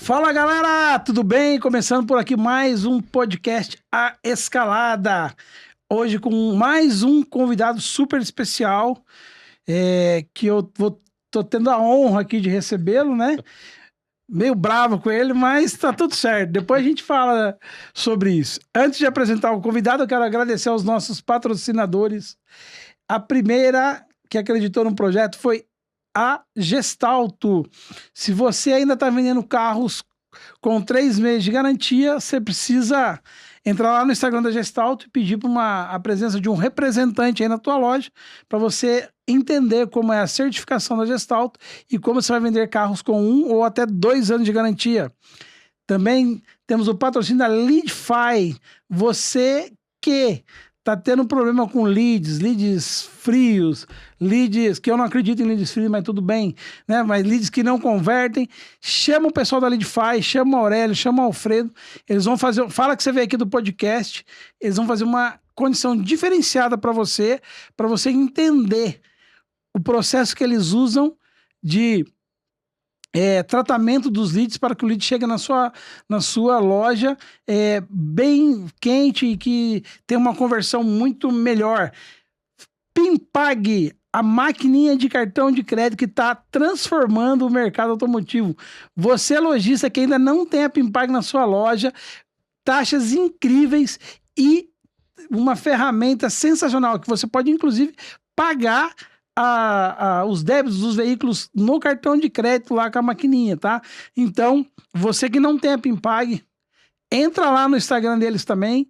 Fala galera, tudo bem? Começando por aqui mais um podcast A Escalada. Hoje com mais um convidado super especial, que tô tendo a honra aqui de recebê-lo, né? Meio bravo com ele, mas tá tudo certo. Depois a gente fala sobre isso. Antes de apresentar o convidado, eu quero agradecer aos nossos patrocinadores. A primeira que acreditou no projeto foi a Gestalto. Se você ainda está vendendo carros com 3 meses de garantia, você precisa entrar lá no Instagram da Gestalto e pedir a presença de um representante aí na tua loja para você entender como é a certificação da Gestalto e como você vai vender carros com 1 ou até 2 anos de garantia. Também temos o patrocínio da Leadify. Você que tá tendo problema com leads frios, leads que eu não acredito em leads frios, mas tudo bem, né? Mas leads que não convertem, chama o pessoal da Leadify, chama o Aurélio, chama o Alfredo, eles vão fazer, fala que você veio aqui do podcast, eles vão fazer uma condição diferenciada para você entender o processo que eles usam de tratamento dos leads para que o lead chegue na sua loja bem quente e que tenha uma conversão muito melhor. Pimpag, a maquininha de cartão de crédito que está transformando o mercado automotivo. Você, lojista que ainda não tem a Pimpag na sua loja, taxas incríveis e uma ferramenta sensacional que você pode, inclusive, pagar os débitos dos veículos no cartão de crédito lá com a maquininha, tá? Então, você que não tem a Pimpag, entra lá no Instagram deles também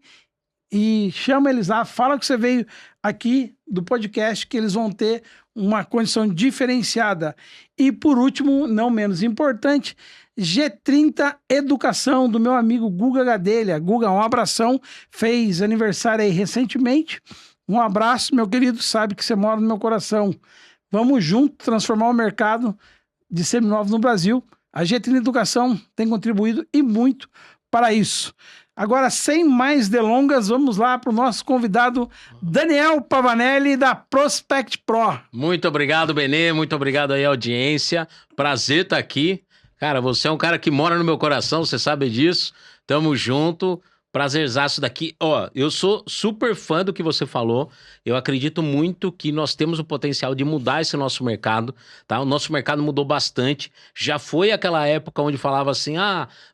e chama eles lá, fala que você veio aqui do podcast, que eles vão ter uma condição diferenciada. E por último, não menos importante, G30 Educação, do meu amigo Guga Gadelha. Guga, um abração, fez aniversário aí recentemente. Um abraço, meu querido, sabe que você mora no meu coração. Vamos junto transformar o mercado de seminovos no Brasil. A G30 Educação tem contribuído e muito para isso. Agora, sem mais delongas, vamos lá para o nosso convidado Daniel Pavanelli, da Prospect Pro. Muito obrigado, Benê, muito obrigado aí, audiência. Prazer estar aqui. Cara, você é um cara que mora no meu coração, você sabe disso. Tamo junto. Prazerzaço daqui. Ó, eu sou super fã do que você falou. Eu acredito muito que nós temos o potencial de mudar esse nosso mercado, tá? O nosso mercado mudou bastante. Já foi aquela época onde falava assim,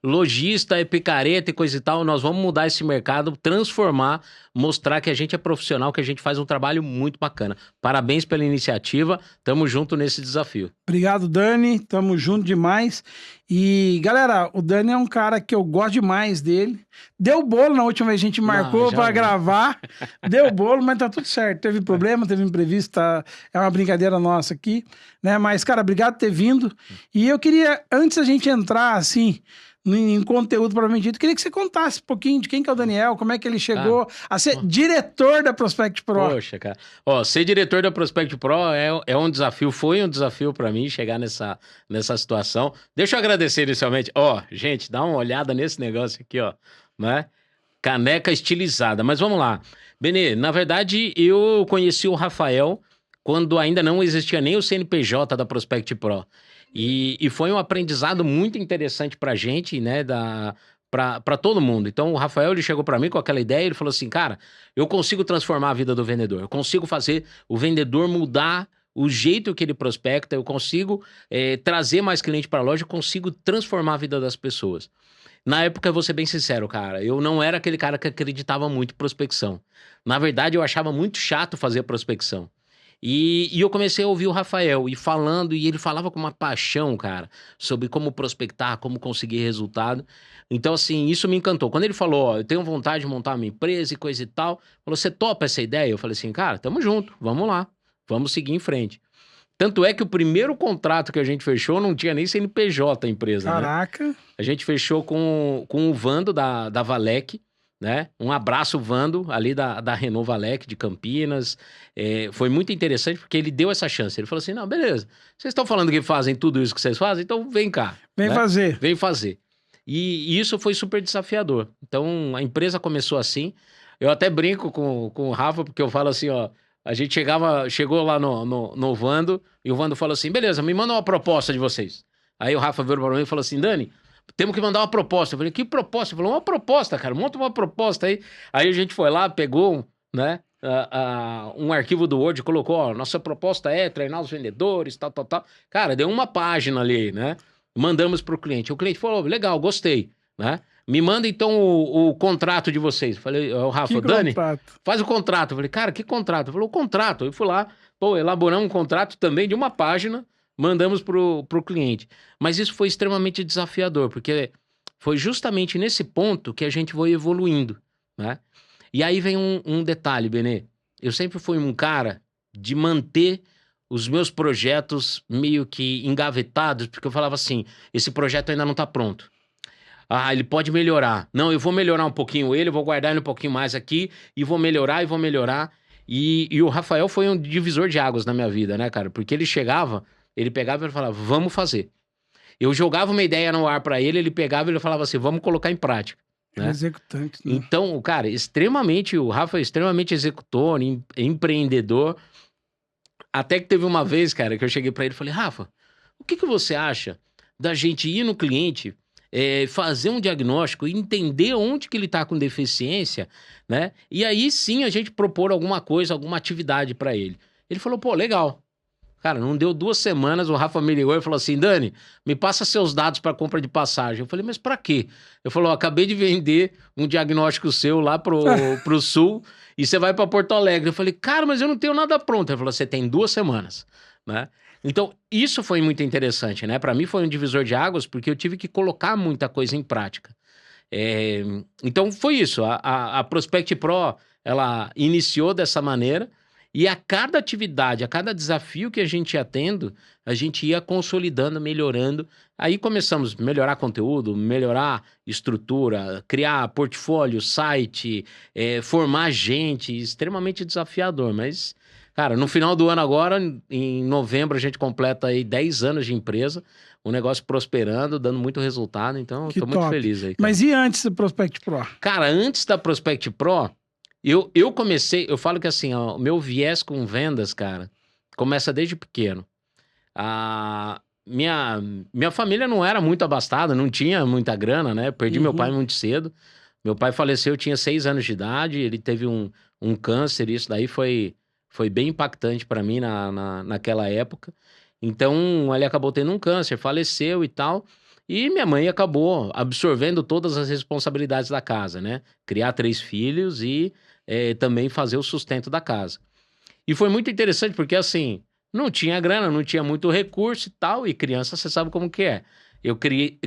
lojista é picareta e coisa e tal. Nós vamos mudar esse mercado, transformar, mostrar que a gente é profissional, que a gente faz um trabalho muito bacana. Parabéns pela iniciativa. Tamo junto nesse desafio. Obrigado, Dani. Tamo junto demais. E, galera, o Dani é um cara que eu gosto demais dele. Deu bolo na última vez que a gente marcou para gravar. Deu bolo, mas tá tudo certo. Teve problema, teve imprevisto, tá? É uma brincadeira nossa aqui, né? Mas, cara, obrigado por ter vindo. E eu queria, antes da gente entrar, assim, em conteúdo propriamente dito, queria que você contasse um pouquinho de quem que é o Daniel, como é que ele chegou a ser diretor da Prospect Pro. Poxa, cara. Ó, ser diretor da Prospect Pro é um desafio, foi um desafio para mim chegar nessa situação. Deixa eu agradecer inicialmente. Ó, gente, dá uma olhada nesse negócio aqui, ó, né? Caneca estilizada. Mas vamos lá. Benê, na verdade, eu conheci o Rafael quando ainda não existia nem o CNPJ da Prospect Pro. E foi um aprendizado muito interessante pra gente, né, pra todo mundo. Então, o Rafael, ele chegou pra mim com aquela ideia, ele falou assim, cara, eu consigo transformar a vida do vendedor, eu consigo fazer o vendedor mudar o jeito que ele prospecta, eu consigo trazer mais cliente pra loja, eu consigo transformar a vida das pessoas. Na época, eu vou ser bem sincero, cara, eu não era aquele cara que acreditava muito em prospecção. Na verdade, eu achava muito chato fazer prospecção. E eu comecei a ouvir o Rafael e falando, e ele falava com uma paixão, cara, sobre como prospectar, como conseguir resultado. Então, assim, isso me encantou. Quando ele falou, ó, eu tenho vontade de montar uma empresa e coisa e tal, falou, você topa essa ideia? Eu falei assim, cara, tamo junto, vamos lá, vamos seguir em frente. Tanto é que o primeiro contrato que a gente fechou não tinha nem CNPJ a empresa, Caraca. né? A gente fechou com o Vando da Valec, né? Um abraço, Vando, ali da Renault Valec, de Campinas. Foi muito interessante porque ele deu essa chance. Ele falou assim, não, beleza, vocês estão falando que fazem tudo isso que vocês fazem, então vem cá. Vem, né? Fazer. Vem fazer. E isso foi super desafiador. Então, a empresa começou assim. Eu até brinco com o Rafa, porque eu falo assim, ó, a gente chegou lá no Vando, e o Vando falou assim, beleza, me manda uma proposta de vocês. Aí o Rafa veio para mim e falou assim, Dani, temos que mandar uma proposta. Eu falei, que proposta? Ele falou, uma proposta, cara, monta uma proposta aí. Aí a gente foi lá, pegou, né, um arquivo do Word, colocou, ó, nossa proposta é treinar os vendedores, tal. Cara, deu uma página ali, né? Mandamos pro cliente. O cliente falou, legal, gostei, né? Me manda então o contrato de vocês. Eu falei, o Rafa, Dani, faz o contrato. Eu falei, cara, que contrato? Ele falou, o contrato. Eu fui lá, elaboramos um contrato também de uma página, mandamos pro cliente. Mas isso foi extremamente desafiador, porque foi justamente nesse ponto que a gente foi evoluindo, né? E aí vem um detalhe, Benê. Eu sempre fui um cara de manter os meus projetos meio que engavetados, porque eu falava assim, esse projeto ainda não tá pronto. Ah, ele pode melhorar. Não, eu vou melhorar um pouquinho ele, eu vou guardar ele um pouquinho mais aqui, e vou melhorar, E o Rafael foi um divisor de águas na minha vida, né, cara? Porque ele chegava, ele pegava e ele falava, vamos fazer. Eu jogava uma ideia no ar pra ele, ele pegava e ele falava assim, vamos colocar em prática. Né? Executante, né? Então, cara, o Rafa é extremamente executor, empreendedor. Até que teve uma vez, cara, que eu cheguei pra ele e falei, Rafa, o que você acha da gente ir no cliente, fazer um diagnóstico, entender onde que ele tá com deficiência, né? E aí sim a gente propor alguma coisa, alguma atividade pra ele. Ele falou, pô, legal. Cara, não deu 2 semanas, o Rafa me ligou e falou assim, Dani, me passa seus dados para compra de passagem. Eu falei, mas para quê? Eu falei, acabei de vender um diagnóstico seu lá pro Sul e você vai para Porto Alegre. Eu falei, cara, mas eu não tenho nada pronto. Ele falou, você tem 2 semanas, né? Então, isso foi muito interessante, né? Para mim foi um divisor de águas, porque eu tive que colocar muita coisa em prática. Então, foi isso. A Prospect Pro, ela iniciou dessa maneira. E a cada atividade, a cada desafio que a gente ia tendo, a gente ia consolidando, melhorando. Aí começamos a melhorar conteúdo, melhorar estrutura, criar portfólio, site, formar gente, extremamente desafiador. Mas, cara, no final do ano agora, em novembro, a gente completa aí 10 anos de empresa, o negócio prosperando, dando muito resultado. Então, estou muito feliz aí. Cara. Mas e antes do Prospect Pro? Cara, antes da Prospect Pro... Eu comecei, eu falo que assim, ó, o meu viés com vendas, cara, começa desde pequeno. Minha família não era muito abastada, não tinha muita grana, né? Perdi meu pai muito cedo. Meu pai faleceu, eu tinha 6 anos de idade, ele teve um câncer, isso daí foi bem impactante para mim naquela época. Então, ele acabou tendo um câncer, faleceu e tal. E minha mãe acabou absorvendo todas as responsabilidades da casa, né? Criar 3 filhos e também fazer o sustento da casa. E foi muito interessante porque, assim, não tinha grana, não tinha muito recurso e tal, e criança, você sabe como que é. Eu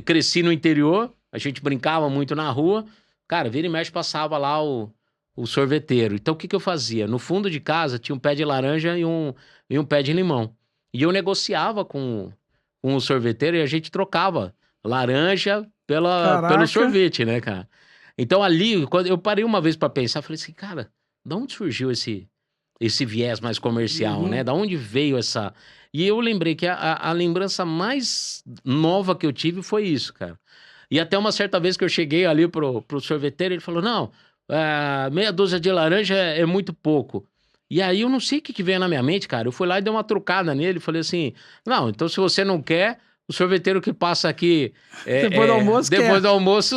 cresci no interior, a gente brincava muito na rua, cara, vira e mexe passava lá o sorveteiro. Então, o que eu fazia? No fundo de casa tinha um pé de laranja e um pé de limão. E eu negociava com o sorveteiro e a gente trocava laranja pelo sorvete, né, cara? Então ali, quando eu parei uma vez pra pensar, falei assim, cara, da onde surgiu esse viés mais comercial, né? Da onde veio essa... E eu lembrei que a lembrança mais nova que eu tive foi isso, cara. E até uma certa vez que eu cheguei ali pro sorveteiro, ele falou, não, meia dúzia de laranja é muito pouco. E aí eu não sei o que veio na minha mente, cara. Eu fui lá e dei uma trucada nele, falei assim, não, então se você não quer... O sorveteiro que passa aqui depois do almoço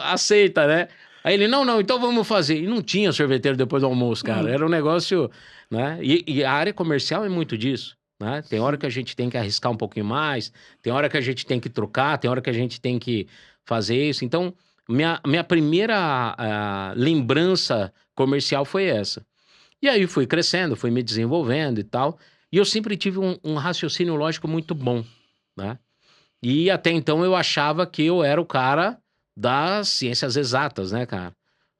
aceita, né? Aí ele, não, então vamos fazer. E não tinha sorveteiro depois do almoço, cara. Era um negócio, né? E a área comercial é muito disso, né? Tem hora que a gente tem que arriscar um pouquinho mais, tem hora que a gente tem que trocar, tem hora que a gente tem que fazer isso. Então, minha primeira lembrança comercial foi essa. E aí fui crescendo, fui me desenvolvendo e tal. E eu sempre tive um raciocínio lógico muito bom, né? E até então eu achava que eu era o cara das ciências exatas, né, cara?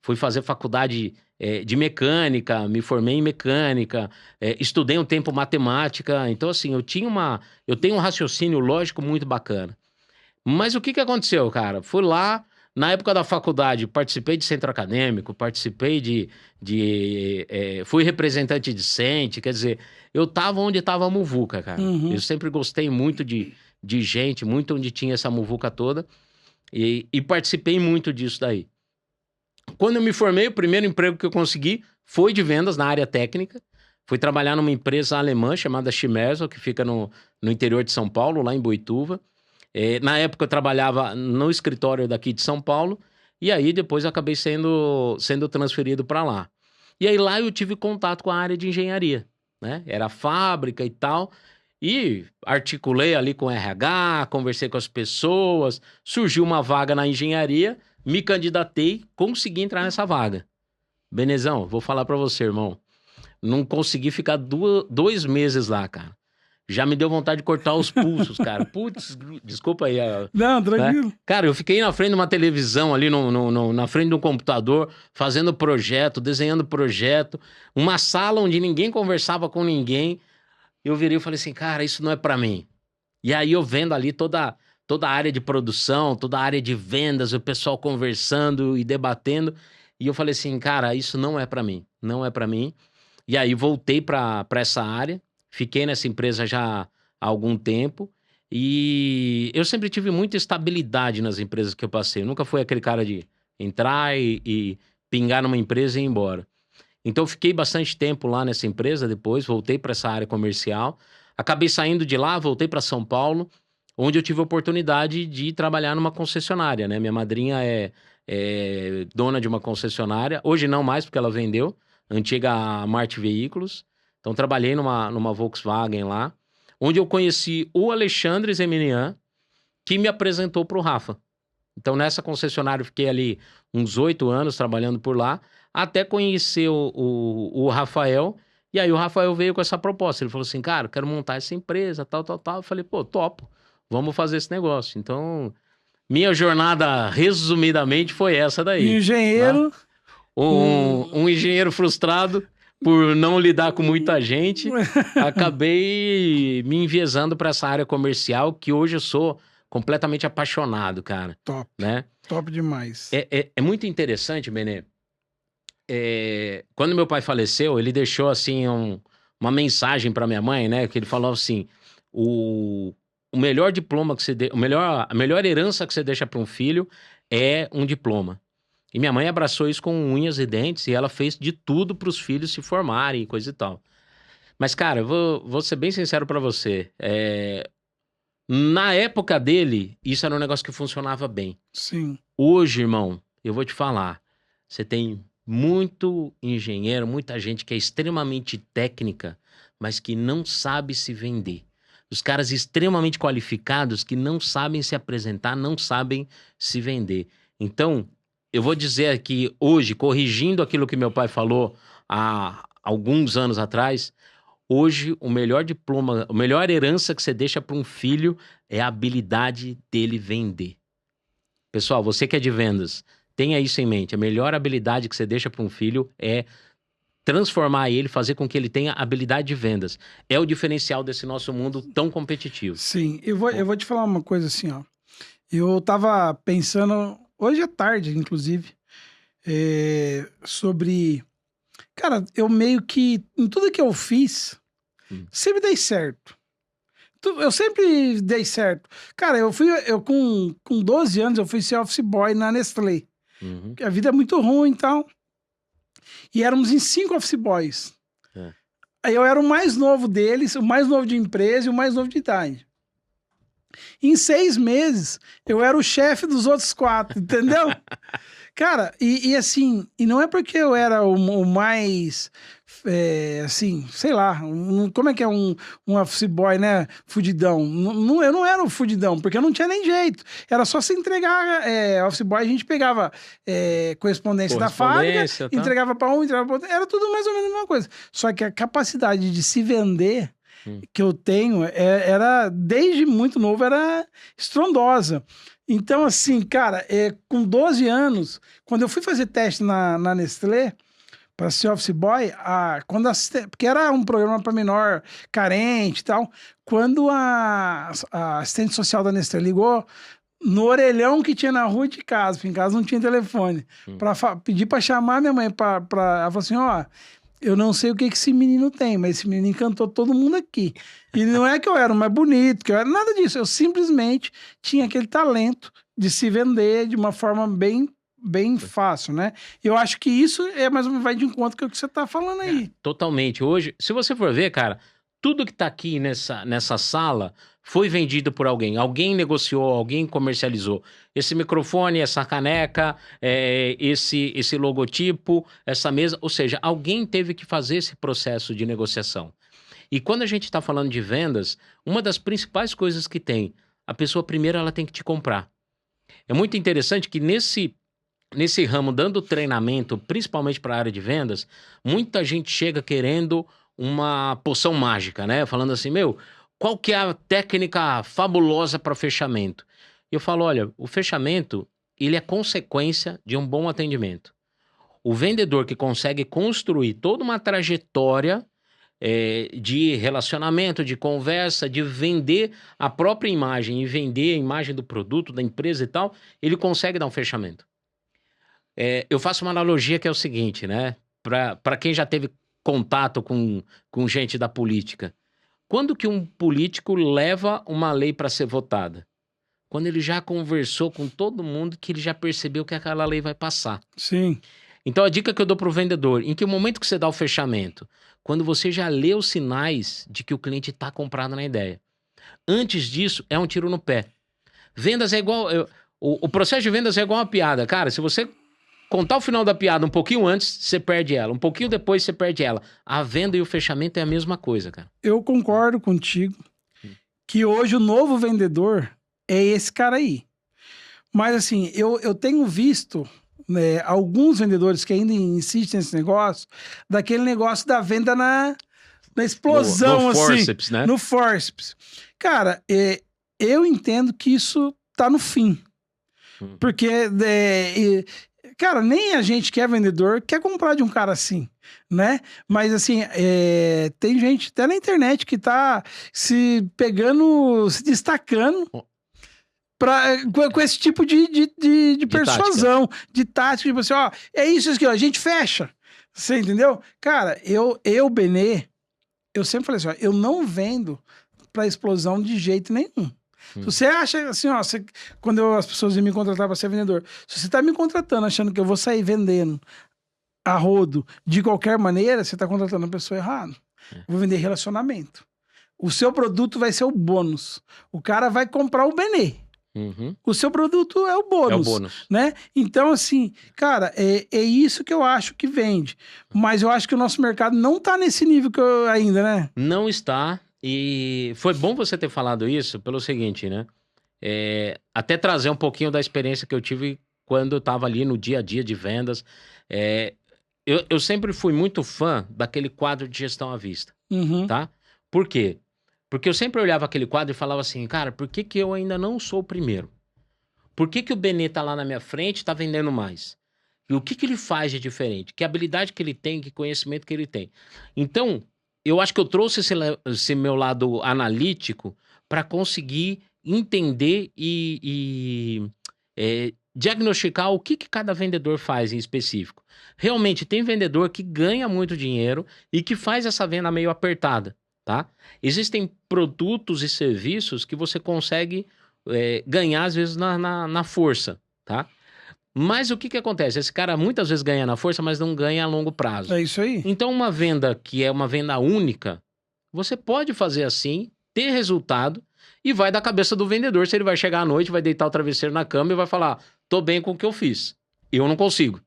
Fui fazer faculdade de mecânica, me formei em mecânica, estudei um tempo matemática. Então, assim, eu tenho um raciocínio lógico muito bacana. Mas o que aconteceu, cara? Fui lá, na época da faculdade, participei de centro acadêmico, participei fui representante discente, quer dizer, eu tava onde tava a muvuca, cara. Eu sempre gostei muito de gente, muito onde tinha essa muvuca toda, e participei muito disso daí. Quando eu me formei, o primeiro emprego que eu consegui foi de vendas na área técnica. Fui trabalhar numa empresa alemã chamada Chimerso, que fica no interior de São Paulo, lá em Boituva. Na época eu trabalhava no escritório daqui de São Paulo, e aí depois eu acabei sendo transferido para lá. E aí lá eu tive contato com a área de engenharia, né? Era fábrica e tal, e articulei ali com o RH, conversei com as pessoas, surgiu uma vaga na engenharia, me candidatei, consegui entrar nessa vaga. Benezão, vou falar para você, irmão, não consegui ficar 2 meses lá, cara. Já me deu vontade de cortar os pulsos, cara. Putz, desculpa aí. Não, tranquilo. Né? Cara, eu fiquei na frente de uma televisão ali, na frente de um computador, fazendo projeto, desenhando projeto. Uma sala onde ninguém conversava com ninguém. Eu virei e falei assim, cara, isso não é pra mim. E aí eu vendo ali toda a área de produção, toda a área de vendas, o pessoal conversando e debatendo. E eu falei assim, cara, isso não é pra mim. Não é pra mim. E aí voltei pra essa área. Fiquei nessa empresa já há algum tempo e eu sempre tive muita estabilidade nas empresas que eu passei. Eu nunca fui aquele cara de entrar e pingar numa empresa e ir embora. Então, eu fiquei bastante tempo lá nessa empresa depois, voltei para essa área comercial. Acabei saindo de lá, voltei para São Paulo, onde eu tive a oportunidade de trabalhar numa concessionária, né? Minha madrinha é dona de uma concessionária. Hoje não mais, porque ela vendeu. Antiga Marte Veículos. Então, trabalhei numa Volkswagen lá, onde eu conheci o Alexandre Zeminian, que me apresentou para o Rafa. Então, nessa concessionária, eu fiquei ali uns 8 anos trabalhando por lá, até conhecer o Rafael. E aí, o Rafael veio com essa proposta. Ele falou assim, cara, eu quero montar essa empresa, tal. Eu falei, pô, topo, vamos fazer esse negócio. Então, minha jornada, resumidamente, foi essa daí. Engenheiro. Tá? Um engenheiro frustrado por não lidar com muita gente, acabei me enviesando para essa área comercial, que hoje eu sou completamente apaixonado, cara. Top. Né? Top demais. É muito interessante, Benê. Quando meu pai faleceu, ele deixou assim uma mensagem para minha mãe, né? Que ele falou assim: o melhor diploma que você a melhor herança que você deixa para um filho é um diploma. E minha mãe abraçou isso com unhas e dentes e ela fez de tudo para os filhos se formarem e coisa e tal. Mas, cara, eu vou ser bem sincero para você. Na época dele, isso era um negócio que funcionava bem. Sim. Hoje, irmão, eu vou te falar. Você tem muito engenheiro, muita gente que é extremamente técnica, mas que não sabe se vender. Os caras extremamente qualificados que não sabem se apresentar, não sabem se vender. Então, eu vou dizer aqui hoje, corrigindo aquilo que meu pai falou há alguns anos atrás, hoje o melhor diploma, a melhor herança que você deixa para um filho é a habilidade dele vender. Pessoal, você que é de vendas, tenha isso em mente. A melhor habilidade que você deixa para um filho é transformar ele, fazer com que ele tenha habilidade de vendas. É o diferencial desse nosso mundo tão competitivo. Sim, eu vou te falar uma coisa assim, ó. Eu tava pensando... Hoje é tarde, inclusive, sobre... Cara, eu meio que... Em tudo que eu fiz, sempre dei certo. Eu sempre dei certo. Cara, eu com 12 anos, eu fui ser office boy na Nestlé. A vida é muito ruim e tal. E éramos em 5 office boys. Aí eu era o mais novo deles, o mais novo de empresa e o mais novo de idade. Em 6 meses, eu era o chefe dos outros 4, entendeu? Cara, e assim, e não é porque eu era o mais, assim, sei lá, como é que é um office boy, né, fudidão? Eu não era o fudidão, porque eu não tinha nem jeito. Era só se entregar, office boy, a gente pegava correspondência da fábrica, tá? Entregava para um, entregava para outro, era tudo mais ou menos a mesma coisa. Só que a capacidade de se vender que eu tenho, era, desde muito novo, era estrondosa. Então, assim, cara, com 12 anos, quando eu fui fazer teste na Nestlé, para ser office boy, porque era um programa para menor carente e tal, quando a assistente social da Nestlé ligou no orelhão que tinha na rua de casa, porque em casa não tinha telefone, para pedir para chamar minha mãe, ela falou assim, ó... Eu não sei o que esse menino tem, mas esse menino encantou todo mundo aqui. E não é que eu era o mais bonito, que eu era nada disso. Eu simplesmente tinha aquele talento de se vender de uma forma bem fácil, né? Eu acho que isso mais ou menos vai de encontro com o que você tá falando aí. Totalmente. Hoje, se você for ver, cara, tudo que tá aqui nessa sala foi vendido por alguém. Alguém negociou, alguém comercializou. Esse microfone, essa caneca, esse logotipo, essa mesa. Ou seja, alguém teve que fazer esse processo de negociação. E quando a gente está falando de vendas, uma das principais coisas que tem, a pessoa primeiro ela tem que te comprar. É muito interessante que nesse ramo, dando treinamento, principalmente para a área de vendas, muita gente chega querendo uma poção mágica, né? Falando assim, qual que é a técnica fabulosa para fechamento? Eu falo, olha, o fechamento, ele é consequência de um bom atendimento. O vendedor que consegue construir toda uma trajetória de relacionamento, de conversa, de vender a própria imagem e vender a imagem do produto, da empresa e tal, ele consegue dar um fechamento. Eu faço uma analogia que é o seguinte, né? Para quem já teve contato com gente da política. Quando que um político leva uma lei para ser votada? Quando ele já conversou com todo mundo, que ele já percebeu que aquela lei vai passar. Sim. Então a dica que eu dou para o vendedor, em que momento que você dá o fechamento? Quando você já lê os sinais de que o cliente está comprado na ideia. Antes disso, é um tiro no pé. Vendas é igual... O processo de vendas é igual uma piada. Cara, se você contar o final da piada um pouquinho antes, você perde ela. Um pouquinho depois, você perde ela. A venda e o fechamento é a mesma coisa, cara. Eu concordo contigo que hoje o novo vendedor é esse cara aí. Mas assim, eu tenho visto, né, alguns vendedores que ainda insistem nesse negócio, daquele negócio da venda na explosão, no assim. forceps, né? No forceps. Cara, eu entendo que isso tá no fim. Porque, cara, nem a gente que é vendedor quer comprar de um cara assim, né? Mas, assim, tem gente até na internet que tá se destacando com esse tipo de persuasão, de tática, tipo assim, ó, é isso aqui, ó, a gente fecha. Você entendeu? Cara, Benê, eu sempre falei assim, ó, eu não vendo pra explosão de jeito nenhum. Se você acha assim, ó, quando as pessoas iam me contratar para ser vendedor, se você tá me contratando achando que eu vou sair vendendo a rodo de qualquer maneira, você tá contratando a pessoa errada. Vou vender relacionamento. O seu produto vai ser o bônus. O cara vai comprar o Benê. O seu produto é o bônus. É o bônus. Né? Então, assim, cara, é isso que eu acho que vende. Mas eu acho que o nosso mercado não tá nesse nível ainda, né? Não está. E foi bom você ter falado isso pelo seguinte, né? Até trazer um pouquinho da experiência que eu tive quando eu estava ali no dia a dia de vendas. Eu sempre fui muito fã daquele quadro de gestão à vista, tá? Por quê? Porque eu sempre olhava aquele quadro e falava assim, cara, por que eu ainda não sou o primeiro? Por que o Benê tá lá na minha frente e tá vendendo mais? E o que ele faz de diferente? Que habilidade que ele tem, que conhecimento que ele tem? Então, eu acho que eu trouxe esse meu lado analítico para conseguir entender e diagnosticar o que cada vendedor faz em específico. Realmente, tem vendedor que ganha muito dinheiro e que faz essa venda meio apertada, tá? Existem produtos e serviços que você consegue ganhar, às vezes, na força, tá? Mas o que acontece? Esse cara muitas vezes ganha na força, mas não ganha a longo prazo. É isso aí. Então, uma venda que é uma venda única, você pode fazer assim, ter resultado, e vai da cabeça do vendedor se ele vai chegar à noite, vai deitar o travesseiro na cama e vai falar, tô bem com o que eu fiz. Eu não consigo.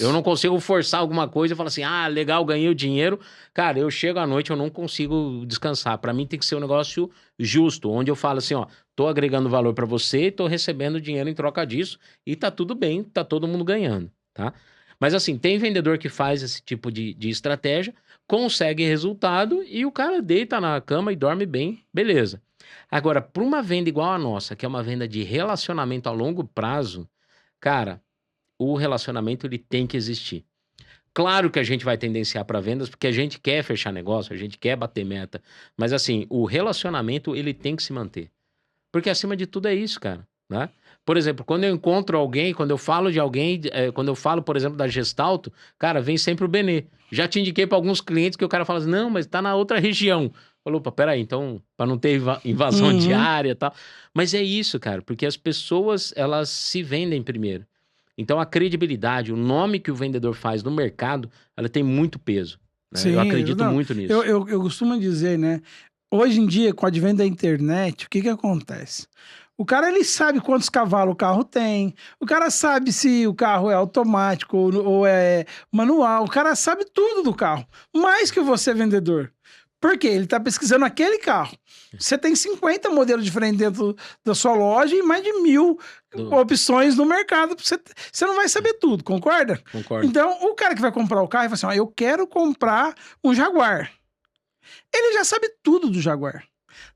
Eu não consigo forçar alguma coisa e falar assim, legal, ganhei o dinheiro. Cara, eu chego à noite, eu não consigo descansar. Para mim tem que ser um negócio justo, onde eu falo assim, ó, tô agregando valor para você, tô recebendo dinheiro em troca disso e tá tudo bem, tá todo mundo ganhando, tá? Mas assim, tem vendedor que faz esse tipo de estratégia, consegue resultado e o cara deita na cama e dorme bem, beleza. Agora, para uma venda igual a nossa, que é uma venda de relacionamento a longo prazo, cara, o relacionamento ele tem que existir. Claro que a gente vai tendenciar para vendas porque a gente quer fechar negócio, a gente quer bater meta, mas assim, o relacionamento ele tem que se manter. Porque acima de tudo é isso, cara, né? Por exemplo, quando eu encontro alguém, quando eu falo de alguém, quando eu falo, por exemplo, da Gestalto, cara, vem sempre o Benê. Já te indiquei para alguns clientes que o cara fala assim, não, mas tá na outra região. Falou, opa, peraí, então, para não ter invasão diária e tal. Mas é isso, cara, porque as pessoas, elas se vendem primeiro. Então, a credibilidade, o nome que o vendedor faz no mercado, ela tem muito peso. Né? Sim, eu acredito muito nisso. Eu costumo dizer, né? hoje em dia, com o advento da internet, o que acontece? O cara, ele sabe quantos cavalos o carro tem, o cara sabe se o carro é automático ou é manual, o cara sabe tudo do carro, mais que você, vendedor. Por quê? Ele tá pesquisando aquele carro. Você tem 50 modelos diferentes dentro da sua loja e mais de 1000 opções no mercado. Você não vai saber tudo, concorda? Concordo. Então, o cara que vai comprar o carro, ele fala assim, ó, eu quero comprar um Jaguar. Ele já sabe tudo do Jaguar.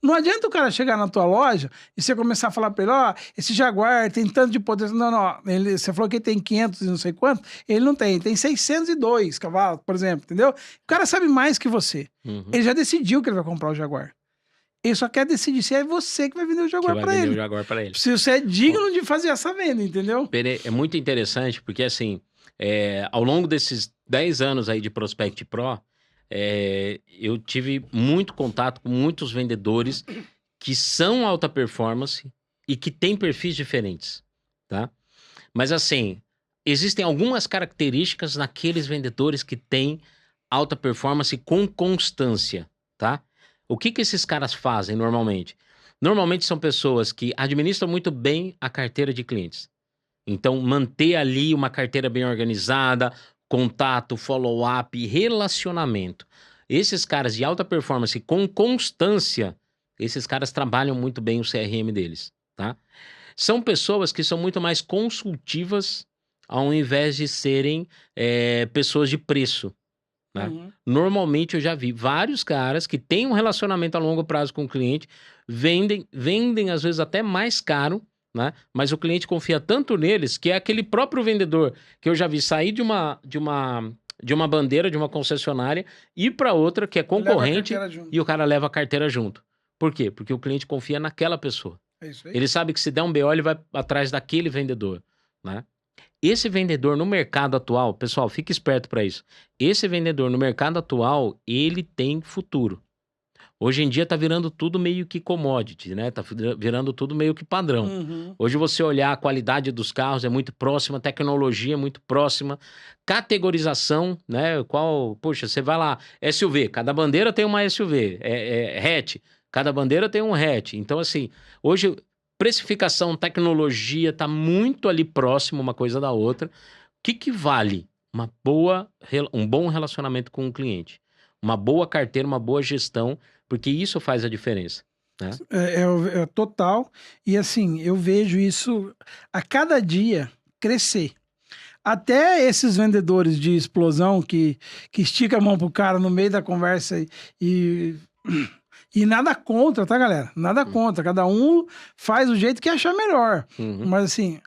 Não adianta o cara chegar na tua loja e você começar a falar pra ele, ó, esse Jaguar tem tanto de poder. Não, você falou que ele tem 500 e não sei quanto. Ele não tem 602 cavalos, por exemplo, entendeu? O cara sabe mais que você. Ele já decidiu que ele vai comprar o Jaguar. Ele só quer decidir se é você que vai vender o Jaguar pra ele. O Jaguar pra ele. Se você é digno de fazer essa venda, entendeu? É muito interessante, porque assim, ao longo desses 10 anos aí de Prospect Pro, eu tive muito contato com muitos vendedores que são alta performance e que têm perfis diferentes, tá? Mas assim, existem algumas características naqueles vendedores que têm alta performance com constância, tá? O que esses caras fazem normalmente? Normalmente são pessoas que administram muito bem a carteira de clientes. Então, manter ali uma carteira bem organizada, contato, follow-up, relacionamento. Esses caras de alta performance com constância, esses caras trabalham muito bem o CRM deles, tá? São pessoas que são muito mais consultivas ao invés de serem pessoas de preço, né? Normalmente eu já vi vários caras que têm um relacionamento a longo prazo com o cliente, vendem às vezes até mais caro, né? Mas o cliente confia tanto neles que é aquele próprio vendedor que eu já vi sair de uma bandeira, de uma concessionária, ir para outra que é concorrente e o cara leva a carteira junto. Por quê? Porque o cliente confia naquela pessoa. É isso aí. Ele sabe que se der um BO, ele vai atrás daquele vendedor, né? Esse vendedor no mercado atual, pessoal, fique esperto para isso. Esse vendedor no mercado atual, ele tem futuro. Hoje em dia tá virando tudo meio que commodity, né? Tá virando tudo meio que padrão. Hoje você olhar a qualidade dos carros é muito próxima, tecnologia é muito próxima, categorização, né? Poxa, você vai lá, SUV, cada bandeira tem uma SUV, hatch, cada bandeira tem um hatch. Então assim, hoje precificação, tecnologia tá muito ali próximo uma coisa da outra. O que vale? Um bom relacionamento com o cliente, uma boa carteira, uma boa gestão, porque isso faz a diferença, né? É total. E assim, eu vejo isso a cada dia crescer. Até esses vendedores de explosão que estica a mão pro cara no meio da conversa e nada contra, tá, galera? Nada contra. Cada um faz do jeito que achar melhor. Mas assim,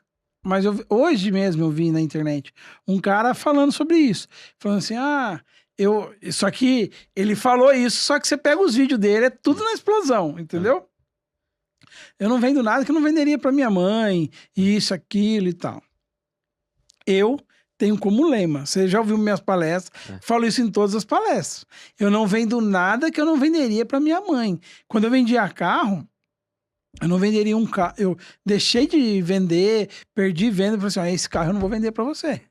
hoje mesmo eu vi na internet um cara falando sobre isso. Falando assim, só que ele falou isso, só que você pega os vídeos dele, é tudo na explosão, entendeu? Eu não vendo nada que eu não venderia pra minha mãe, isso, aquilo e tal. Eu tenho como lema, você já ouviu minhas palestras, falo isso em todas as palestras. Eu não vendo nada que eu não venderia pra minha mãe. Quando eu vendia carro, eu não venderia um carro, eu deixei de vender, perdi venda, falei assim, esse carro eu não vou vender pra você.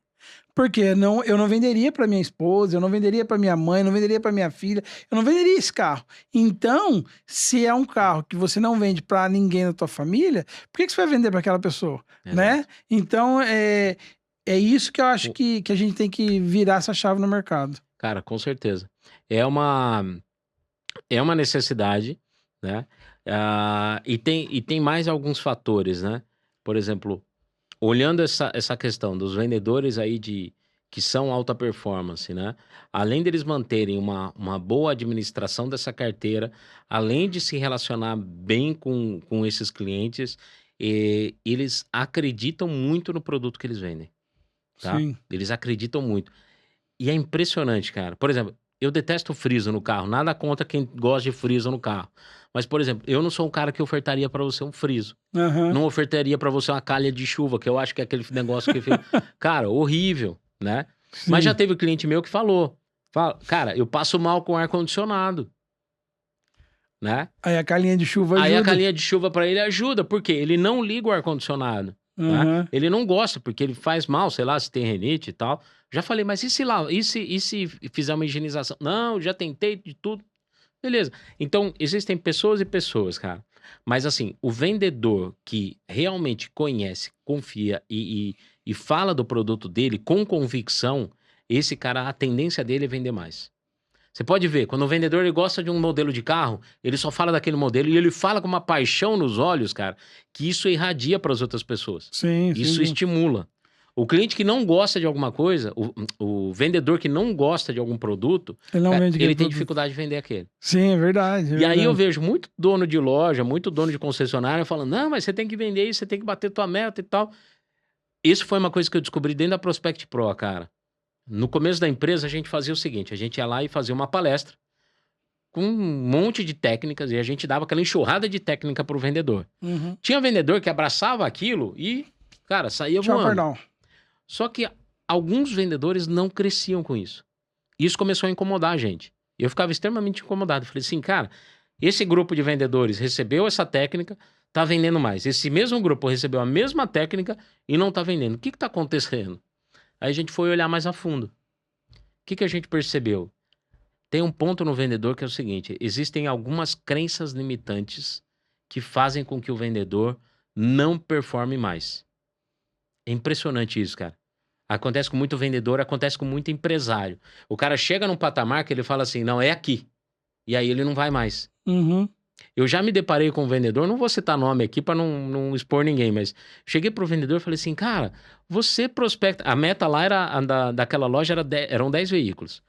Porque eu não venderia para minha esposa, eu não venderia para minha mãe, eu não venderia para minha filha, eu não venderia esse carro. Então, se é um carro que você não vende para ninguém da tua família, por que você vai vender para aquela pessoa, né? Então, é isso que eu acho que a gente tem que virar essa chave no mercado. Cara, com certeza. É uma necessidade, né? E tem mais alguns fatores, né? Por exemplo, olhando essa questão dos vendedores aí que são alta performance, né? Além deles manterem uma boa administração dessa carteira, além de se relacionar bem com esses clientes, eles acreditam muito no produto que eles vendem, tá? Sim. Eles acreditam muito. E é impressionante, cara. Por exemplo, eu detesto friso no carro. Nada contra quem gosta de friso no carro. Mas, por exemplo, eu não sou um cara que ofertaria pra você um friso. Não ofertaria pra você uma calha de chuva, que eu acho que é aquele negócio que fica... Cara, horrível, né? Sim. Mas já teve cliente meu que falou, cara, eu passo mal com ar-condicionado, né? Aí a calinha de chuva ajuda. Aí a calinha de chuva pra ele ajuda, porque ele não liga o ar-condicionado, né? Ele não gosta, porque ele faz mal, sei lá, se tem rinite e tal. Já falei, mas e se fizer uma higienização? Não, já tentei de tudo. Beleza. Então, existem pessoas e pessoas, cara. Mas assim, o vendedor que realmente conhece, confia e fala do produto dele com convicção, esse cara, a tendência dele é vender mais. Você pode ver, quando o vendedor ele gosta de um modelo de carro, ele só fala daquele modelo e ele fala com uma paixão nos olhos, cara, que isso irradia para as outras pessoas. Sim, Isso sim. estimula. O cliente que não gosta de alguma coisa, o vendedor que não gosta de algum produto, Ele não cara, vende ele aquele tem produto. dificuldade de vender aquele. Sim, é verdade. E aí eu vejo muito dono de loja, muito dono de concessionária falando, não, mas você tem que vender isso, você tem que bater tua meta e tal. Isso foi uma coisa que eu descobri dentro da Prospect Pro, cara. No começo da empresa, a gente fazia o seguinte, a gente ia lá e fazia uma palestra com um monte de técnicas e a gente dava aquela enxurrada de técnica pro vendedor. Uhum. Tinha vendedor que abraçava aquilo e, cara, saía Tchau, voando. perdão. Só que alguns vendedores não cresciam com isso. Isso começou a incomodar a gente. Eu ficava extremamente incomodado. Falei assim, cara, esse grupo de vendedores recebeu essa técnica, tá vendendo mais. Esse mesmo grupo recebeu a mesma técnica e não tá vendendo. O que tá acontecendo? Aí a gente foi olhar mais a fundo. O que a gente percebeu? Tem um ponto no vendedor que é o seguinte, existem algumas crenças limitantes que fazem com que o vendedor não performe mais. É impressionante isso, cara. Acontece com muito vendedor, acontece com muito empresário. O cara chega num patamar que ele fala assim, não, é aqui. E aí ele não vai mais. Uhum. Eu já me deparei com um vendedor, não vou citar nome aqui para não expor ninguém, mas cheguei pro vendedor e falei assim, cara, você prospecta... A meta lá era, daquela loja eram 10 veículos.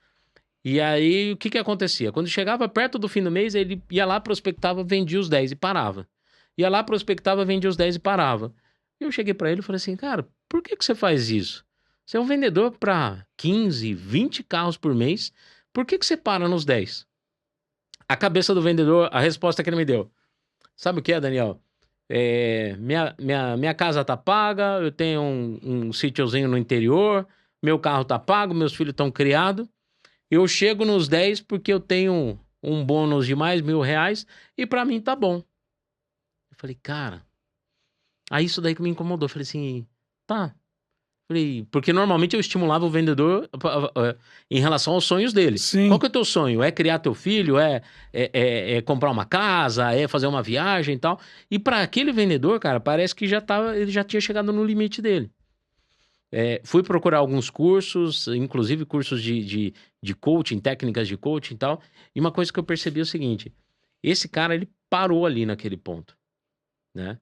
E aí, o que acontecia? Quando chegava perto do fim do mês, ele ia lá, prospectava, vendia os 10 e parava. Ia lá, prospectava, vendia os 10 e parava. E eu cheguei para ele e falei assim, cara, por que você faz isso? Você é um vendedor para 15, 20 carros por mês, por que você para nos 10? A cabeça do vendedor, a resposta que ele me deu. Sabe o que é, Daniel? Minha casa tá paga, eu tenho um sítiozinho no interior, meu carro tá pago, meus filhos estão criados. Eu chego nos 10 porque eu tenho um bônus de mais R$ 1.000 e pra mim tá bom. Eu falei, cara... Aí isso daí que me incomodou. Eu falei assim, tá... Porque normalmente eu estimulava o vendedor em relação aos sonhos dele. Sim. Qual que é o teu sonho? É criar teu filho? É comprar uma casa? É fazer uma viagem e tal? E para aquele vendedor, cara, parece que ele já tinha chegado no limite dele. Fui procurar alguns cursos, inclusive cursos de coaching, técnicas de coaching e tal. E uma coisa que eu percebi é o seguinte. Esse cara, ele parou ali naquele ponto, né?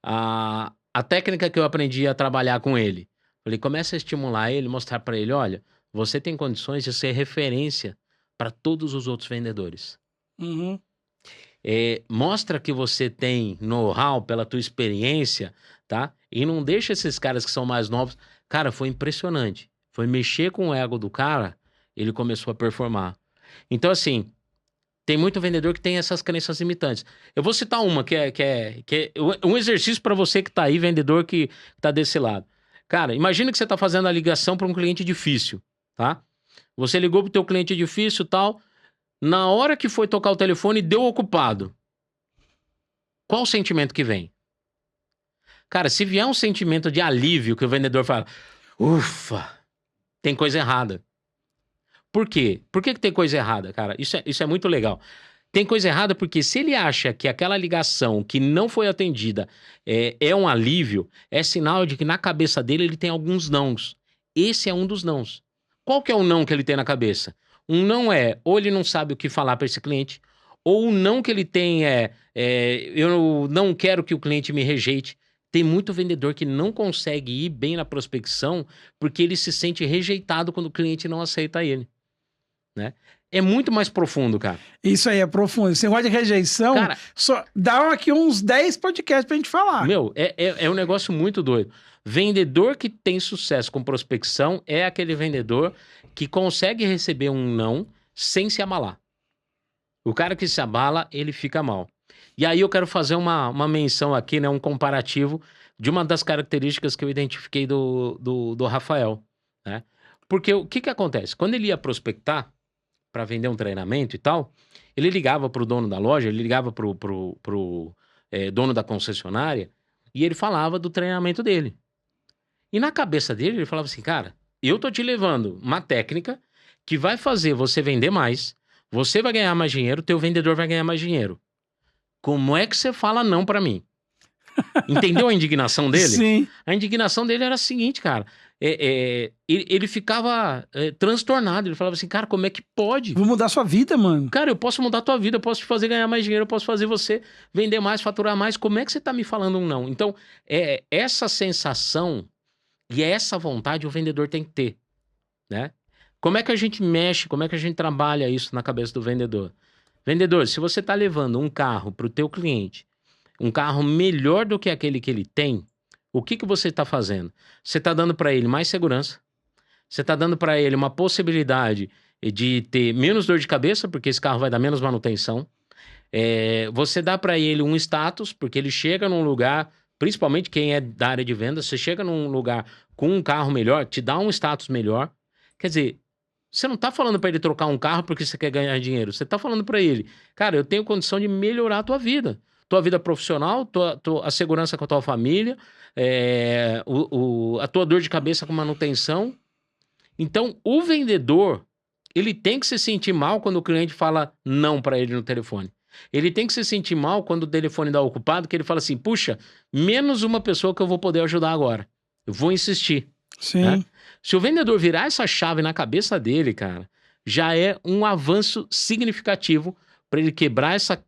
A técnica que eu aprendi a trabalhar com ele, falei, começa a estimular ele, mostrar para ele, olha, você tem condições de ser referência para todos os outros vendedores. Uhum. Mostra que você tem know-how pela tua experiência, tá? E não deixa esses caras que são mais novos... Cara, foi impressionante. Foi mexer com o ego do cara, ele começou a performar. Então, assim, tem muito vendedor que tem essas crenças limitantes. Eu vou citar uma que é um exercício para você que tá aí, vendedor que tá desse lado. Cara, imagina que você tá fazendo a ligação para um cliente difícil, tá? Você ligou pro teu cliente difícil e tal, na hora que foi tocar o telefone, deu ocupado. Qual o sentimento que vem? Cara, se vier um sentimento de alívio que o vendedor fala, ufa, tem coisa errada. Por quê? Por que tem coisa errada, cara? Isso é muito legal. Tem coisa errada porque se ele acha que aquela ligação que não foi atendida é um alívio, é sinal de que na cabeça dele ele tem alguns nãos. Esse é um dos nãos. Qual que é o não que ele tem na cabeça? Um não ou ele não sabe o que falar para esse cliente, ou o não que ele tem eu não quero que o cliente me rejeite. Tem muito vendedor que não consegue ir bem na prospecção porque ele se sente rejeitado quando o cliente não aceita ele, né? É muito mais profundo, cara. Isso aí é profundo. Esse negócio de rejeição, cara, só dá aqui uns 10 podcasts pra gente falar. Meu, é um negócio muito doido. Vendedor que tem sucesso com prospecção é aquele vendedor que consegue receber um não sem se abalar. O cara que se abala, ele fica mal. E aí eu quero fazer uma menção aqui, né, um comparativo de uma das características que eu identifiquei do Rafael, né? Porque o que acontece? Quando ele ia prospectar para vender um treinamento e tal, ele ligava pro dono da loja, ele ligava pro dono da concessionária e ele falava do treinamento dele. E na cabeça dele, ele falava assim, cara, eu tô te levando uma técnica que vai fazer você vender mais, Você vai ganhar mais dinheiro, teu vendedor vai ganhar mais dinheiro. Como é que você fala não pra mim? Entendeu a indignação dele? Sim. A indignação dele era a seguinte, cara. Ele ficava transtornado. Ele falava assim, cara, como é que pode? Vou mudar sua vida, mano. Cara, eu posso mudar a tua vida, eu posso te fazer ganhar mais dinheiro, eu posso fazer você vender mais, faturar mais. Como é que você tá me falando um não? Então, essa sensação e essa vontade o vendedor tem que ter, né? Como é que a gente mexe, como é que a gente trabalha isso na cabeça do vendedor? Vendedor, se você tá levando um carro pro teu cliente, um carro melhor do que aquele que ele tem, o que você está fazendo? Você está dando para ele mais segurança, você está dando para ele uma possibilidade de ter menos dor de cabeça, porque esse carro vai dar menos manutenção. Você dá para ele um status, porque ele chega num lugar, principalmente quem é da área de vendas, você chega num lugar com um carro melhor, te dá um status melhor. Quer dizer, você não está falando para ele trocar um carro porque você quer ganhar dinheiro. Você está falando para ele, cara, eu tenho condição de melhorar a tua vida. Tua vida profissional, a segurança com a tua família, a tua dor de cabeça com manutenção. Então, o vendedor, ele tem que se sentir mal quando o cliente fala não para ele no telefone. Ele tem que se sentir mal quando o telefone dá ocupado, que ele fala assim, puxa, menos uma pessoa que eu vou poder ajudar agora. Eu vou insistir. Sim. Né? Se o vendedor virar essa chave na cabeça dele, cara, já é um avanço significativo para ele quebrar essa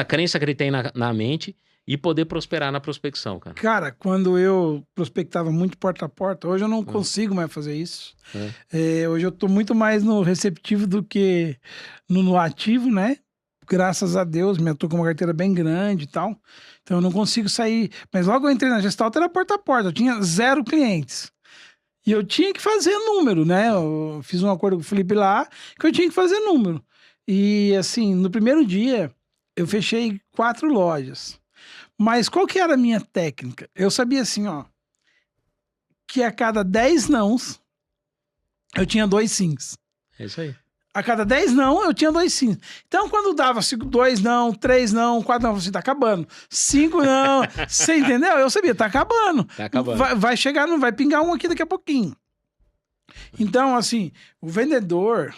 crença que ele tem na mente e poder prosperar na prospecção, cara. Cara, quando eu prospectava muito porta a porta, hoje eu não consigo mais fazer isso. Hoje eu tô muito mais no receptivo do que no ativo, né? Graças a Deus, eu tô com uma carteira bem grande e tal. Então eu não consigo sair. Mas logo eu entrei na Gestalt, era porta a porta. Eu tinha 0 clientes. E eu tinha que fazer número, né? Eu fiz um acordo com o Felipe lá, que eu tinha que fazer número. E assim, no primeiro dia, eu fechei 4 lojas. Mas qual que era a minha técnica? Eu sabia assim, ó, que a cada 10 nãos, eu tinha 2 sims. É isso aí. A cada 10 não, eu tinha 2 sims. Então, quando dava 2 não, 3 não, 4 não, você tá acabando. 5 não, você entendeu? Eu sabia, tá acabando. Tá acabando. Vai chegar, não vai pingar um aqui daqui a pouquinho. Então, assim, o vendedor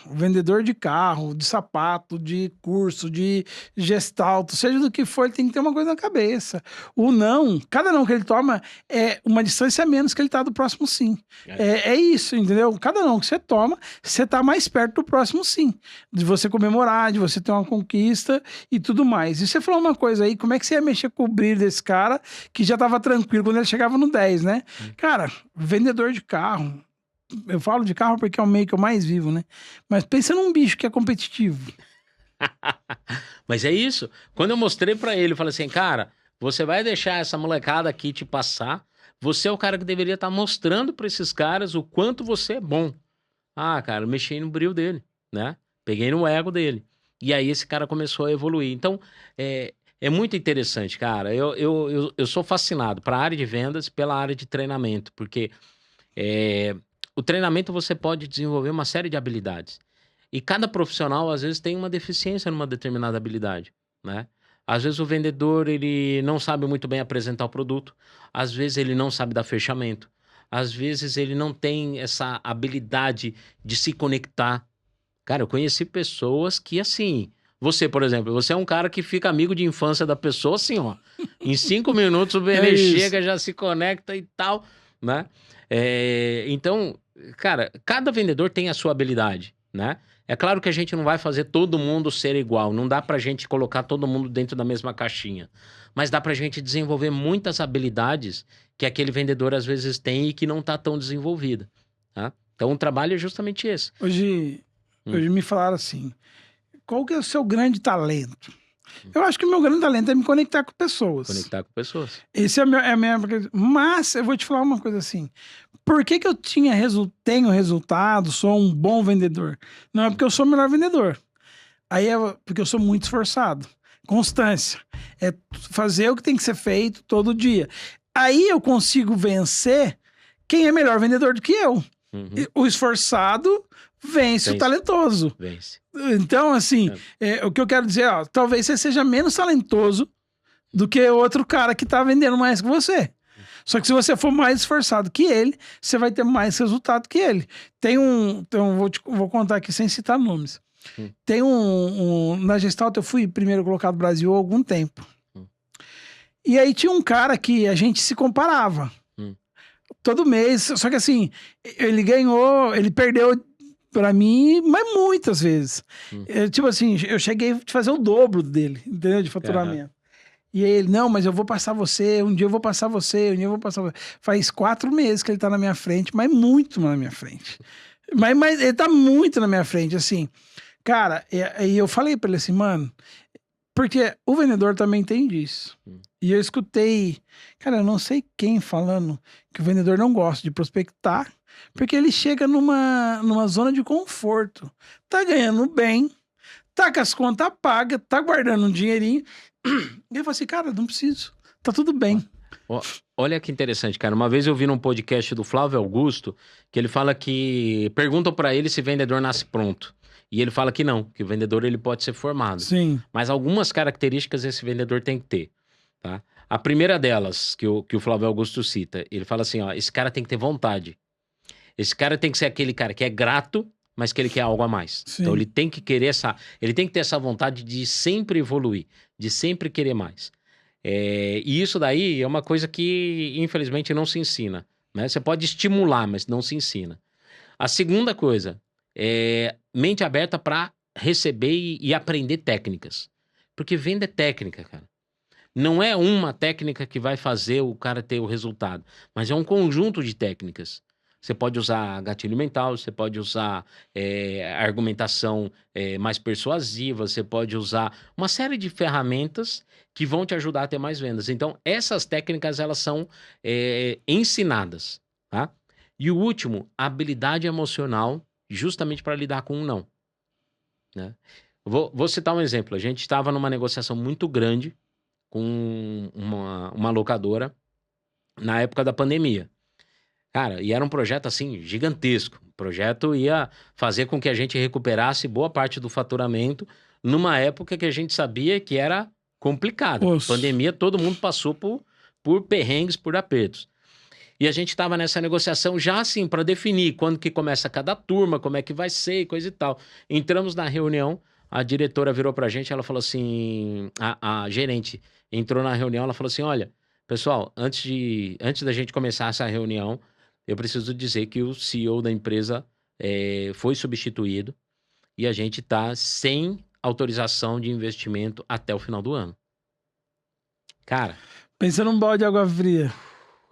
de carro, de sapato, de curso, de gestalto, seja do que for, ele tem que ter uma coisa na cabeça. O não, cada não que ele toma é uma distância a menos que ele tá do próximo sim. É isso, entendeu? Cada não que você toma, você tá mais perto do próximo sim. De você comemorar, de você ter uma conquista e tudo mais. E você falou uma coisa aí, como é que você ia mexer com o brilho desse cara que já tava tranquilo quando ele chegava no 10, né? Cara, vendedor de carro, eu falo de carro porque é o meio que eu mais vivo, né? Mas pensa num bicho que é competitivo. Mas é isso. Quando eu mostrei pra ele, eu falei assim, cara, você vai deixar essa molecada aqui te passar, você é o cara que deveria estar mostrando pra esses caras o quanto você é bom. Ah, cara, eu mexi no brilho dele, né? Peguei no ego dele. E aí esse cara começou a evoluir. Então, é muito interessante, cara. Eu sou fascinado pra área de vendas e pela área de treinamento, porque o treinamento você pode desenvolver uma série de habilidades. E cada profissional, às vezes, tem uma deficiência numa determinada habilidade, né? Às vezes o vendedor, ele não sabe muito bem apresentar o produto. Às vezes ele não sabe dar fechamento. Às vezes ele não tem essa habilidade de se conectar. Cara, eu conheci pessoas que, assim... Você, por exemplo, você é um cara que fica amigo de infância da pessoa, assim, ó. Em 5 minutos o bebê chega, já se conecta e tal, né? Então, cara, cada vendedor tem a sua habilidade, né? É claro que a gente não vai fazer todo mundo ser igual, não dá pra gente colocar todo mundo dentro da mesma caixinha, mas dá pra gente desenvolver muitas habilidades que aquele vendedor às vezes tem e que não tá tão desenvolvida, tá? Então o trabalho é justamente esse. Hoje me falaram assim, qual que é o seu grande talento? Eu acho que o meu grande talento é me conectar com pessoas. Conectar com pessoas. Esse é a minha... Mas eu vou te falar uma coisa assim. Por que eu tenho resultado, sou um bom vendedor? Não é porque eu sou o melhor vendedor. Aí é porque eu sou muito esforçado. Constância. É fazer o que tem que ser feito todo dia. Aí eu consigo vencer quem é melhor vendedor do que eu. O esforçado vence o talentoso. Vence. Então, assim, o que eu quero dizer, ó, talvez você seja menos talentoso do que outro cara que tá vendendo mais que você. Só que se você for mais esforçado que ele, você vai ter mais resultado que ele. Vou contar aqui sem citar nomes. Tem na Gestalt eu fui primeiro colocado no Brasil há algum tempo. E aí tinha um cara que a gente se comparava. Todo mês, só que assim, ele perdeu pra mim, mas muitas vezes. Tipo assim, eu cheguei a fazer o dobro dele, entendeu? De faturamento. E aí ele, não, mas eu vou passar você, um dia eu vou passar você, um dia eu vou passar você. Faz 4 meses que ele tá na minha frente, mas muito na minha frente. Mas ele tá muito na minha frente, assim. Cara, e eu falei pra ele assim, mano, porque o vendedor também tem disso. E eu escutei, cara, eu não sei quem falando que o vendedor não gosta de prospectar, porque ele chega numa zona de conforto. Tá ganhando bem, tá com as contas pagas, tá guardando um dinheirinho. E ele fala assim, cara, não preciso, tá tudo bem. Olha que interessante, cara. Uma vez eu vi num podcast do Flávio Augusto, que ele fala que perguntam pra ele se vendedor nasce pronto. E ele fala que não, que o vendedor ele pode ser formado. Sim. Mas algumas características esse vendedor tem que ter, tá? A primeira delas, que o Flávio Augusto cita, ele fala assim, ó, esse cara tem que ter vontade. Esse cara tem que ser aquele cara que é grato, mas que ele quer algo a mais. Sim. Então ele tem que querer ele tem que ter essa vontade de sempre evoluir, de sempre querer mais. E isso daí é uma coisa que, infelizmente, não se ensina, né? Você pode estimular, mas não se ensina. A segunda coisa é mente aberta para receber e aprender técnicas. Porque venda é técnica, cara. Não é uma técnica que vai fazer o cara ter o resultado, mas é um conjunto de técnicas. Você pode usar gatilho mental, você pode usar argumentação mais persuasiva, você pode usar uma série de ferramentas que vão te ajudar a ter mais vendas. Então, essas técnicas, elas são ensinadas, tá? E o último, habilidade emocional, justamente para lidar com um não, né? Vou citar um exemplo. A gente estava numa negociação muito grande com uma locadora na época da pandemia. Cara, e era um projeto, assim, gigantesco. O projeto ia fazer com que a gente recuperasse boa parte do faturamento numa época que a gente sabia que era complicada. Pandemia, todo mundo passou por perrengues, por apertos. E a gente estava nessa negociação já, assim, para definir quando que começa cada turma, como é que vai ser e coisa e tal. Entramos na reunião, a diretora virou pra gente, ela falou assim, a gerente entrou na reunião, ela falou assim, olha, pessoal, antes da gente começar essa reunião, eu preciso dizer que o CEO da empresa foi substituído e a gente está sem autorização de investimento até o final do ano. Cara... Pensa num balde de água fria.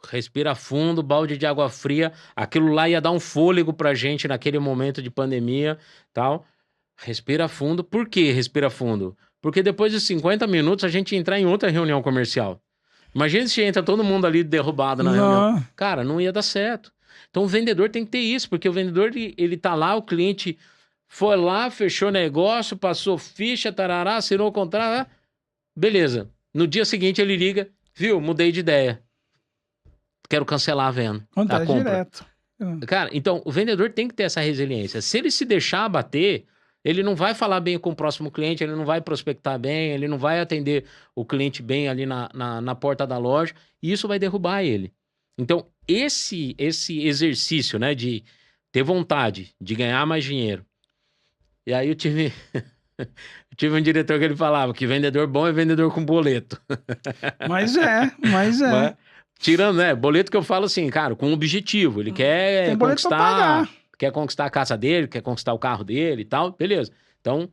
Respira fundo, balde de água fria. Aquilo lá ia dar um fôlego pra gente naquele momento de pandemia, tal. Respira fundo. Por que respira fundo? Porque depois de 50 minutos a gente ia entrar em outra reunião comercial. Imagina se entra todo mundo ali derrubado na reunião. Cara, não ia dar certo. Então o vendedor tem que ter isso, porque o vendedor, ele tá lá, o cliente foi lá, fechou negócio, passou ficha, tarará, assinou o contrato, beleza. No dia seguinte ele liga, viu, mudei de ideia. Quero cancelar a venda. A compra. Direto. Cara, então o vendedor tem que ter essa resiliência. Se ele se deixar abater, ele não vai falar bem com o próximo cliente, ele não vai prospectar bem, ele não vai atender o cliente bem ali na porta da loja, e isso vai derrubar ele. Então, esse exercício, né, de ter vontade de ganhar mais dinheiro. E aí eu tive um diretor que ele falava que vendedor bom é vendedor com boleto. Mas é. Tirando, né, boleto que eu falo assim, cara, com um objetivo. Ele quer conquistar a casa dele, quer conquistar o carro dele e tal, beleza. Então,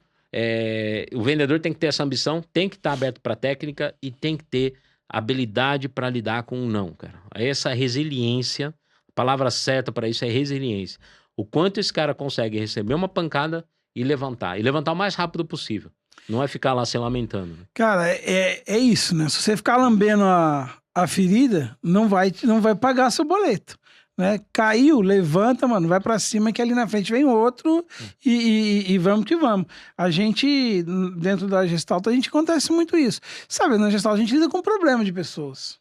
o vendedor tem que ter essa ambição, tem que estar aberto para técnica e tem que ter habilidade para lidar com um não, cara. Essa resiliência, a palavra certa para isso é resiliência. O quanto esse cara consegue receber uma pancada e levantar o mais rápido possível. Não é ficar lá se lamentando. Né? Cara, é isso, né? Se você ficar lambendo a ferida, não vai pagar seu boleto. Né? Caiu, levanta, mano, vai pra cima que ali na frente vem outro e vamos que vamos. A gente, dentro da Gestalt, a gente acontece muito isso. Sabe, na Gestalt a gente lida com problema de pessoas.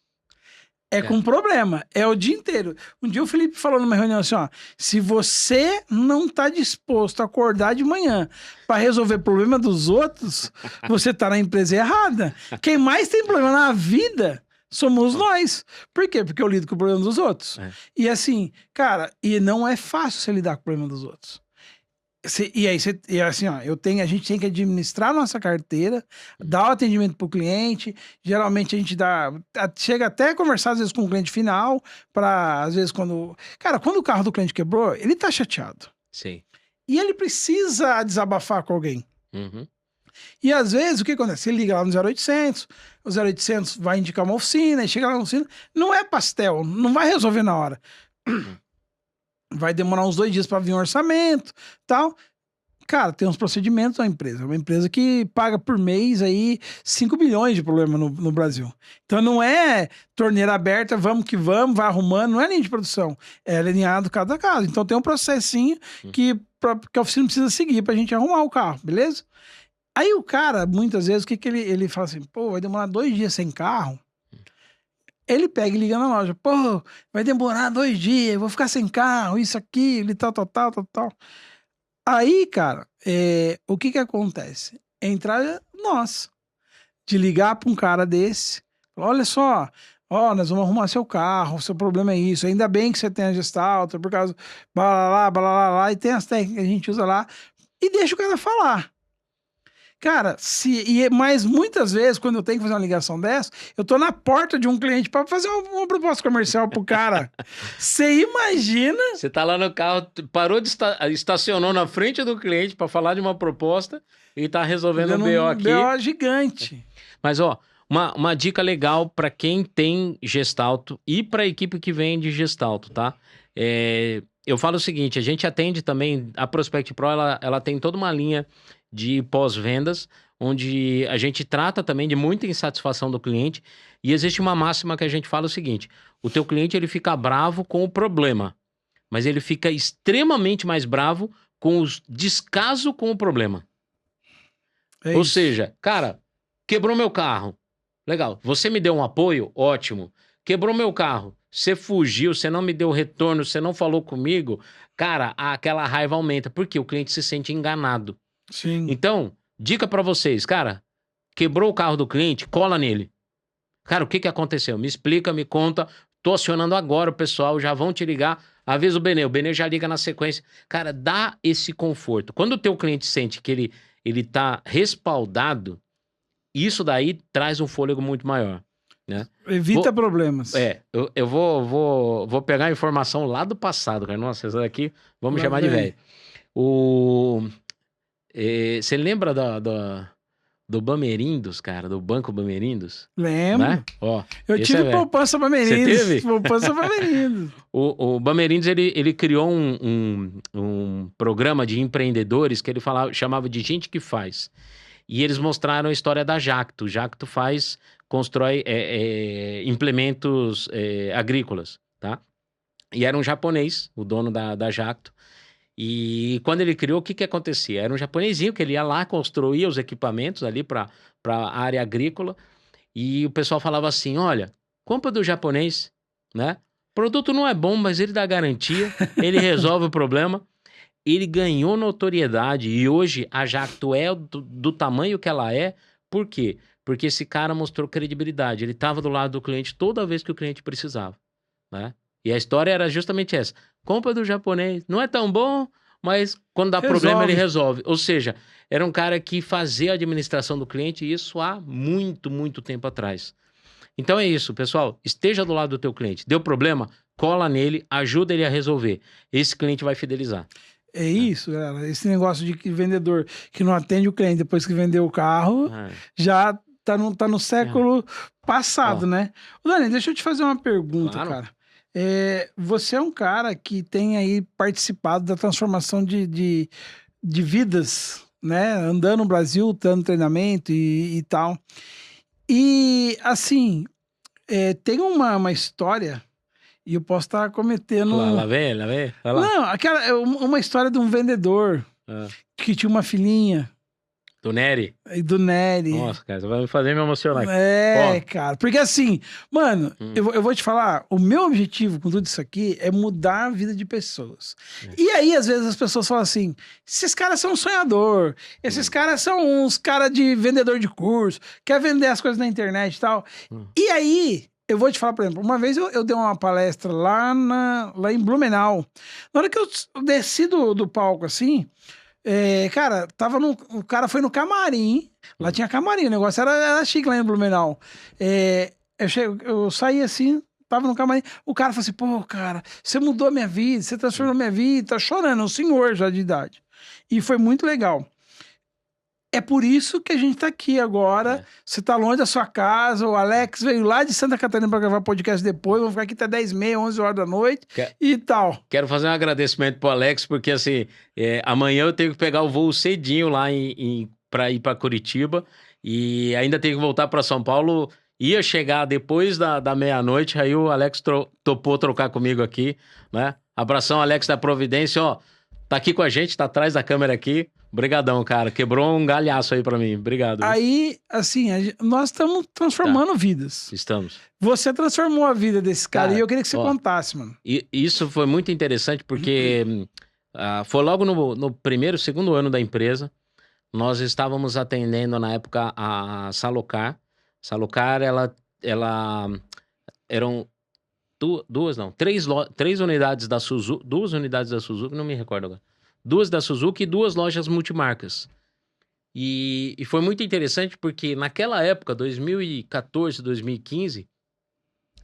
Com problema, é o dia inteiro. Um dia o Felipe falou numa reunião assim, ó, se você não tá disposto a acordar de manhã pra resolver problema dos outros, você tá na empresa errada. Quem mais tem problema na vida somos nós. Por quê? Porque eu lido com o problema dos outros. É. E assim, cara, e não é fácil você lidar com o problema dos outros. E assim, ó, a gente tem que administrar a nossa carteira, dar o atendimento pro cliente. Geralmente a gente chega até a conversar às vezes com o cliente final, às vezes Cara, quando o carro do cliente quebrou, ele tá chateado. Sim. E ele precisa desabafar com alguém. Uhum. E às vezes, o que acontece? Ele liga lá no 0800, o 0800 vai indicar uma oficina, e chega lá na oficina, não é pastel, não vai resolver na hora. Vai demorar uns 2 dias para vir um orçamento, tal. Cara, tem uns procedimentos na empresa. É uma empresa que paga por mês aí 5 bilhões de problema no Brasil. Então não é torneira aberta, vamos que vamos, vai arrumando, não é linha de produção. É alinhado cada caso. Então tem um processinho que a oficina precisa seguir pra gente arrumar o carro, beleza? Aí o cara, muitas vezes, o que ele fala assim, pô, vai demorar 2 dias sem carro. Ele pega e liga na loja, pô, vai demorar 2 dias, vou ficar sem carro, isso aqui, ele tal. Aí, cara, o que acontece? Entrar nós, de ligar pra um cara desse, olha só, ó, nós vamos arrumar seu carro, seu problema é isso, ainda bem que você tem a Gestalto, por causa, blá, e tem as técnicas que a gente usa lá, e deixa o cara falar. Cara, mas muitas vezes, quando eu tenho que fazer uma ligação dessa, eu tô na porta de um cliente para fazer uma proposta comercial pro cara. Você imagina? Você tá lá no carro, parou estacionou na frente do cliente para falar de uma proposta e tá resolvendo um BO aqui. BO gigante. Mas, ó, uma dica legal para quem tem Gestalto e para a equipe que vende Gestalto, tá? Eu falo o seguinte, a gente atende também, a Prospect Pro, ela tem toda uma linha de pós-vendas, onde a gente trata também de muita insatisfação do cliente, e existe uma máxima que a gente fala o seguinte, o teu cliente ele fica bravo com o problema, mas ele fica extremamente mais bravo com o descaso com o problema. Ou seja, cara, quebrou meu carro, legal, você me deu um apoio, ótimo, quebrou meu carro, você fugiu, você não me deu retorno, você não falou comigo, cara, aquela raiva aumenta, porque o cliente se sente enganado. Sim. Então, dica pra vocês, cara, quebrou o carro do cliente, cola nele. Cara, o que aconteceu? Me explica, me conta, tô acionando agora o pessoal, já vão te ligar, avisa o Benê já liga na sequência. Cara, dá esse conforto. Quando o teu cliente sente que ele tá respaldado, isso daí traz um fôlego muito maior, né? Evita problemas. Eu vou pegar a informação lá do passado, cara. Nossa, essa daqui, vamos chamar de velho. Você lembra do Bamerindos, cara? Do Banco Bamerindos? Lembro. Né? Ó, eu tive poupança Bamerindos. Você teve? Poupança Bamerindos. O Bamerindos, ele criou um programa de empreendedores que ele chamava de Gente que Faz. E eles mostraram a história da Jacto. Jacto constrói implementos agrícolas, tá? E era um japonês, o dono da Jacto. E quando ele criou, o que acontecia? Era um japonesinho que ele ia lá, construía os equipamentos ali para a área agrícola, e o pessoal falava assim, olha, compra do japonês, né? O produto não é bom, mas ele dá garantia, ele resolve o problema. Ele ganhou notoriedade e hoje a Jacto é do tamanho que ela é. Por quê? Porque esse cara mostrou credibilidade. Ele estava do lado do cliente toda vez que o cliente precisava, né? E a história era justamente essa. Compra do japonês. Não é tão bom, mas quando dá problema ele resolve. Ou seja, era um cara que fazia a administração do cliente e isso há muito, muito tempo atrás. Então é isso, pessoal. Esteja do lado do teu cliente. Deu problema? Cola nele, ajuda ele a resolver. Esse cliente vai fidelizar. É isso, galera. Esse negócio de vendedor que não atende o cliente depois que vendeu o carro, já tá no século passado, né? Dani, deixa eu te fazer uma pergunta, cara. Você é um cara que tem aí participado da transformação de vidas, né? Andando no Brasil, dando treinamento e tal. E, assim, tem uma história, e eu posso estar cometendo... Lá vem. Vai lá. Não, uma história de um vendedor que tinha uma filhinha. Do Nery? Do Nery. Nossa, cara, você vai me fazer me emocionar aqui. Cara, porque assim, mano, eu vou te falar, o meu objetivo com tudo isso aqui é mudar a vida de pessoas. E aí, às vezes, as pessoas falam assim, esses caras são um sonhador, esses caras são uns caras de vendedor de curso, quer vender as coisas na internet e tal. E aí, Eu vou te falar, por exemplo, uma vez eu dei uma palestra lá em Blumenau. Na hora que eu desci do palco, assim, cara, o cara foi no camarim, lá tinha camarim, o negócio era chique lá em Blumenau. Eu saí assim, tava no camarim, o cara falou assim, pô, cara, você mudou a minha vida, você transformou a minha vida, tá chorando, um senhor já de idade. E foi muito legal. É por isso que a gente tá aqui agora. Você tá longe da sua casa. O Alex veio lá de Santa Catarina para gravar podcast depois. Vamos ficar aqui até 10h30, 11 horas da noite e tal. Quero fazer um agradecimento pro Alex, porque assim, amanhã eu tenho que pegar o voo cedinho lá para ir para Curitiba e ainda tenho que voltar para São Paulo. Ia chegar depois da meia-noite, aí o Alex topou trocar comigo aqui, né? Abração, Alex da Providência, ó. Tá aqui com a gente, tá atrás da câmera aqui. Obrigadão, cara. Quebrou um galhaço aí pra mim. Obrigado. Aí, assim, nós estamos transformando vidas. Estamos. Você transformou a vida desse cara e eu queria que você contasse, mano. E isso foi muito interessante porque foi logo no primeiro, segundo ano da empresa. Nós estávamos atendendo na época a Salocar. Salocar, ela eram três unidades da Suzuki, 2 unidades da Suzuki, não me recordo agora. 2 da Suzuki e 2 lojas multimarcas. E foi muito interessante porque naquela época, 2014, 2015,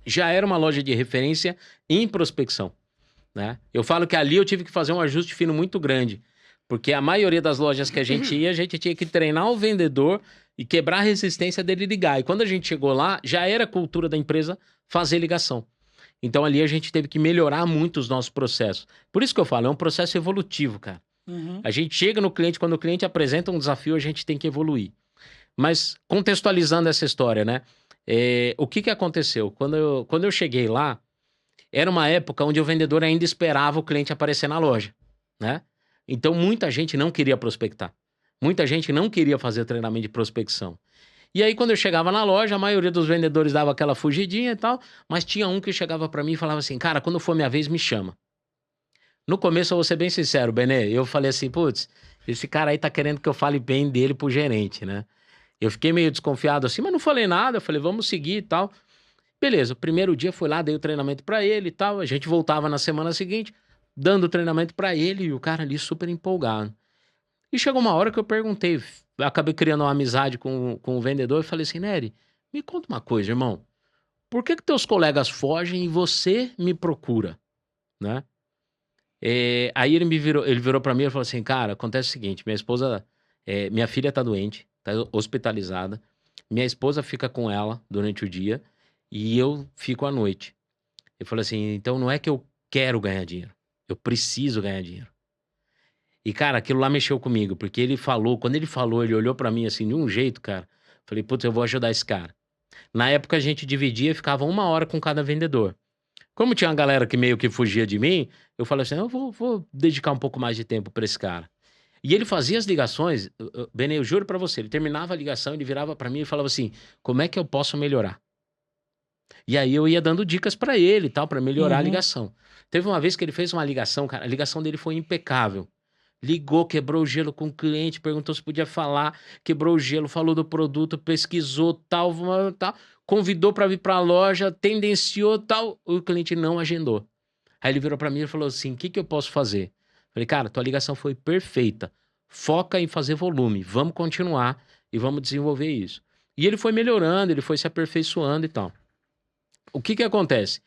já era uma loja de referência em prospecção, né? Eu falo que ali eu tive que fazer um ajuste fino muito grande, porque a maioria das lojas que a gente tinha que treinar o vendedor e quebrar a resistência dele ligar. E quando a gente chegou lá, já era cultura da empresa fazer ligação. Então ali a gente teve que melhorar muito os nossos processos. Por isso que eu falo, é um processo evolutivo, cara. A gente chega no cliente, quando o cliente apresenta um desafio, a gente tem que evoluir. Mas contextualizando essa história, né? O que aconteceu? Quando eu cheguei lá, era uma época onde o vendedor ainda esperava o cliente aparecer na loja, né? Então muita gente não queria prospectar. Muita gente não queria fazer treinamento de prospecção. E aí, quando eu chegava na loja, a maioria dos vendedores dava aquela fugidinha e tal, mas tinha um que chegava pra mim e falava assim, cara, quando for minha vez, me chama. No começo, eu vou ser bem sincero, Benê, eu falei assim, putz, esse cara aí tá querendo que eu fale bem dele pro gerente, né? Eu fiquei meio desconfiado assim, mas não falei nada, eu falei, vamos seguir e tal. Beleza, o primeiro dia foi lá, dei o treinamento pra ele e tal, a gente voltava na semana seguinte, dando o treinamento pra ele e o cara ali super empolgado. E chegou uma hora que eu perguntei, acabei criando uma amizade com o vendedor e falei assim, Nery, me conta uma coisa, irmão. Por que teus colegas fogem e você me procura, né? Aí ele virou pra mim e falou assim, cara, acontece o seguinte, minha filha tá doente, tá hospitalizada, minha esposa fica com ela durante o dia e eu fico à noite. Ele falou assim, então não é que eu quero ganhar dinheiro, eu preciso ganhar dinheiro. E, cara, aquilo lá mexeu comigo, porque quando ele falou, ele olhou pra mim assim, de um jeito, cara. Falei, putz, eu vou ajudar esse cara. Na época a gente dividia e ficava 1 hora com cada vendedor. Como tinha uma galera que meio que fugia de mim, eu falei assim, eu vou dedicar um pouco mais de tempo pra esse cara. E ele fazia as ligações, Benê, eu juro pra você, ele terminava a ligação, ele virava pra mim e falava assim, como é que eu posso melhorar? E aí eu ia dando dicas pra ele e tal, pra melhorar a ligação. Teve uma vez que ele fez uma ligação, cara, a ligação dele foi impecável. Ligou, quebrou o gelo com o cliente, perguntou se podia falar, quebrou o gelo, falou do produto, pesquisou, tal, convidou para vir para a loja, tendenciou, tal, o cliente não agendou. Aí ele virou para mim e falou assim, o que eu posso fazer? Falei, cara, tua ligação foi perfeita, foca em fazer volume, vamos continuar e vamos desenvolver isso. E ele foi melhorando, ele foi se aperfeiçoando e tal. O que acontece?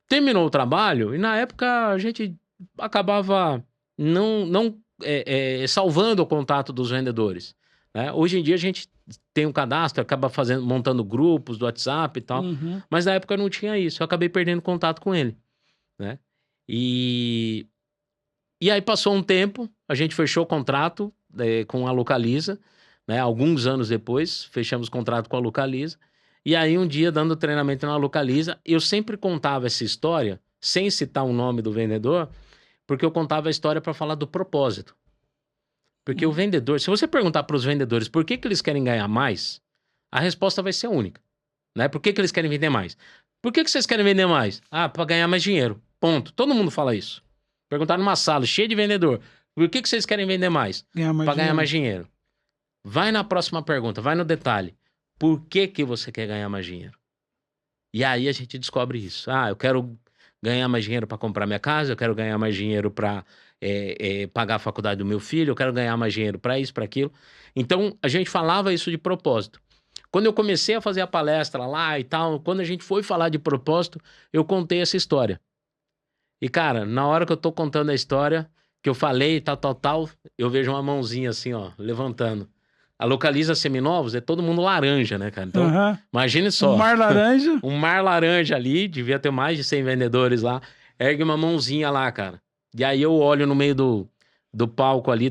Terminou o trabalho e na época a gente acabava não salvando o contato dos vendedores, né? Hoje em dia a gente tem um cadastro, acaba montando grupos do WhatsApp e tal, mas na época não tinha isso, eu acabei perdendo contato com ele, né? E aí passou um tempo, a gente fechou o contrato com a Localiza, né? Alguns anos depois, fechamos contrato com a Localiza, e aí um dia, dando treinamento na Localiza, eu sempre contava essa história, sem citar o nome do vendedor, porque eu contava a história para falar do propósito. Porque o vendedor, se você perguntar para os vendedores por que eles querem ganhar mais, a resposta vai ser única, né? Por que eles querem vender mais? Por que vocês querem vender mais? Ah, para ganhar mais dinheiro. Ponto. Todo mundo fala isso. Perguntar numa sala cheia de vendedor, por que vocês querem vender mais? Para ganhar mais dinheiro. Vai na próxima pergunta, vai no detalhe. Por que você quer ganhar mais dinheiro? E aí a gente descobre isso. Ah, eu quero ganhar mais dinheiro para comprar minha casa, eu quero ganhar mais dinheiro para pagar a faculdade do meu filho, eu quero ganhar mais dinheiro para isso, para aquilo. Então, a gente falava isso de propósito. Quando eu comecei a fazer a palestra lá e tal, quando a gente foi falar de propósito, eu contei essa história. E, cara, na hora que eu tô contando a história, que eu falei, tal, eu vejo uma mãozinha assim, ó, levantando. A Localiza Seminovos é todo mundo laranja, né, cara? Então, Aham. imagine Um só. mar laranja. Um mar laranja ali, devia ter mais de 100 vendedores lá. Ergue uma mãozinha lá, cara. E aí eu olho no meio do palco ali,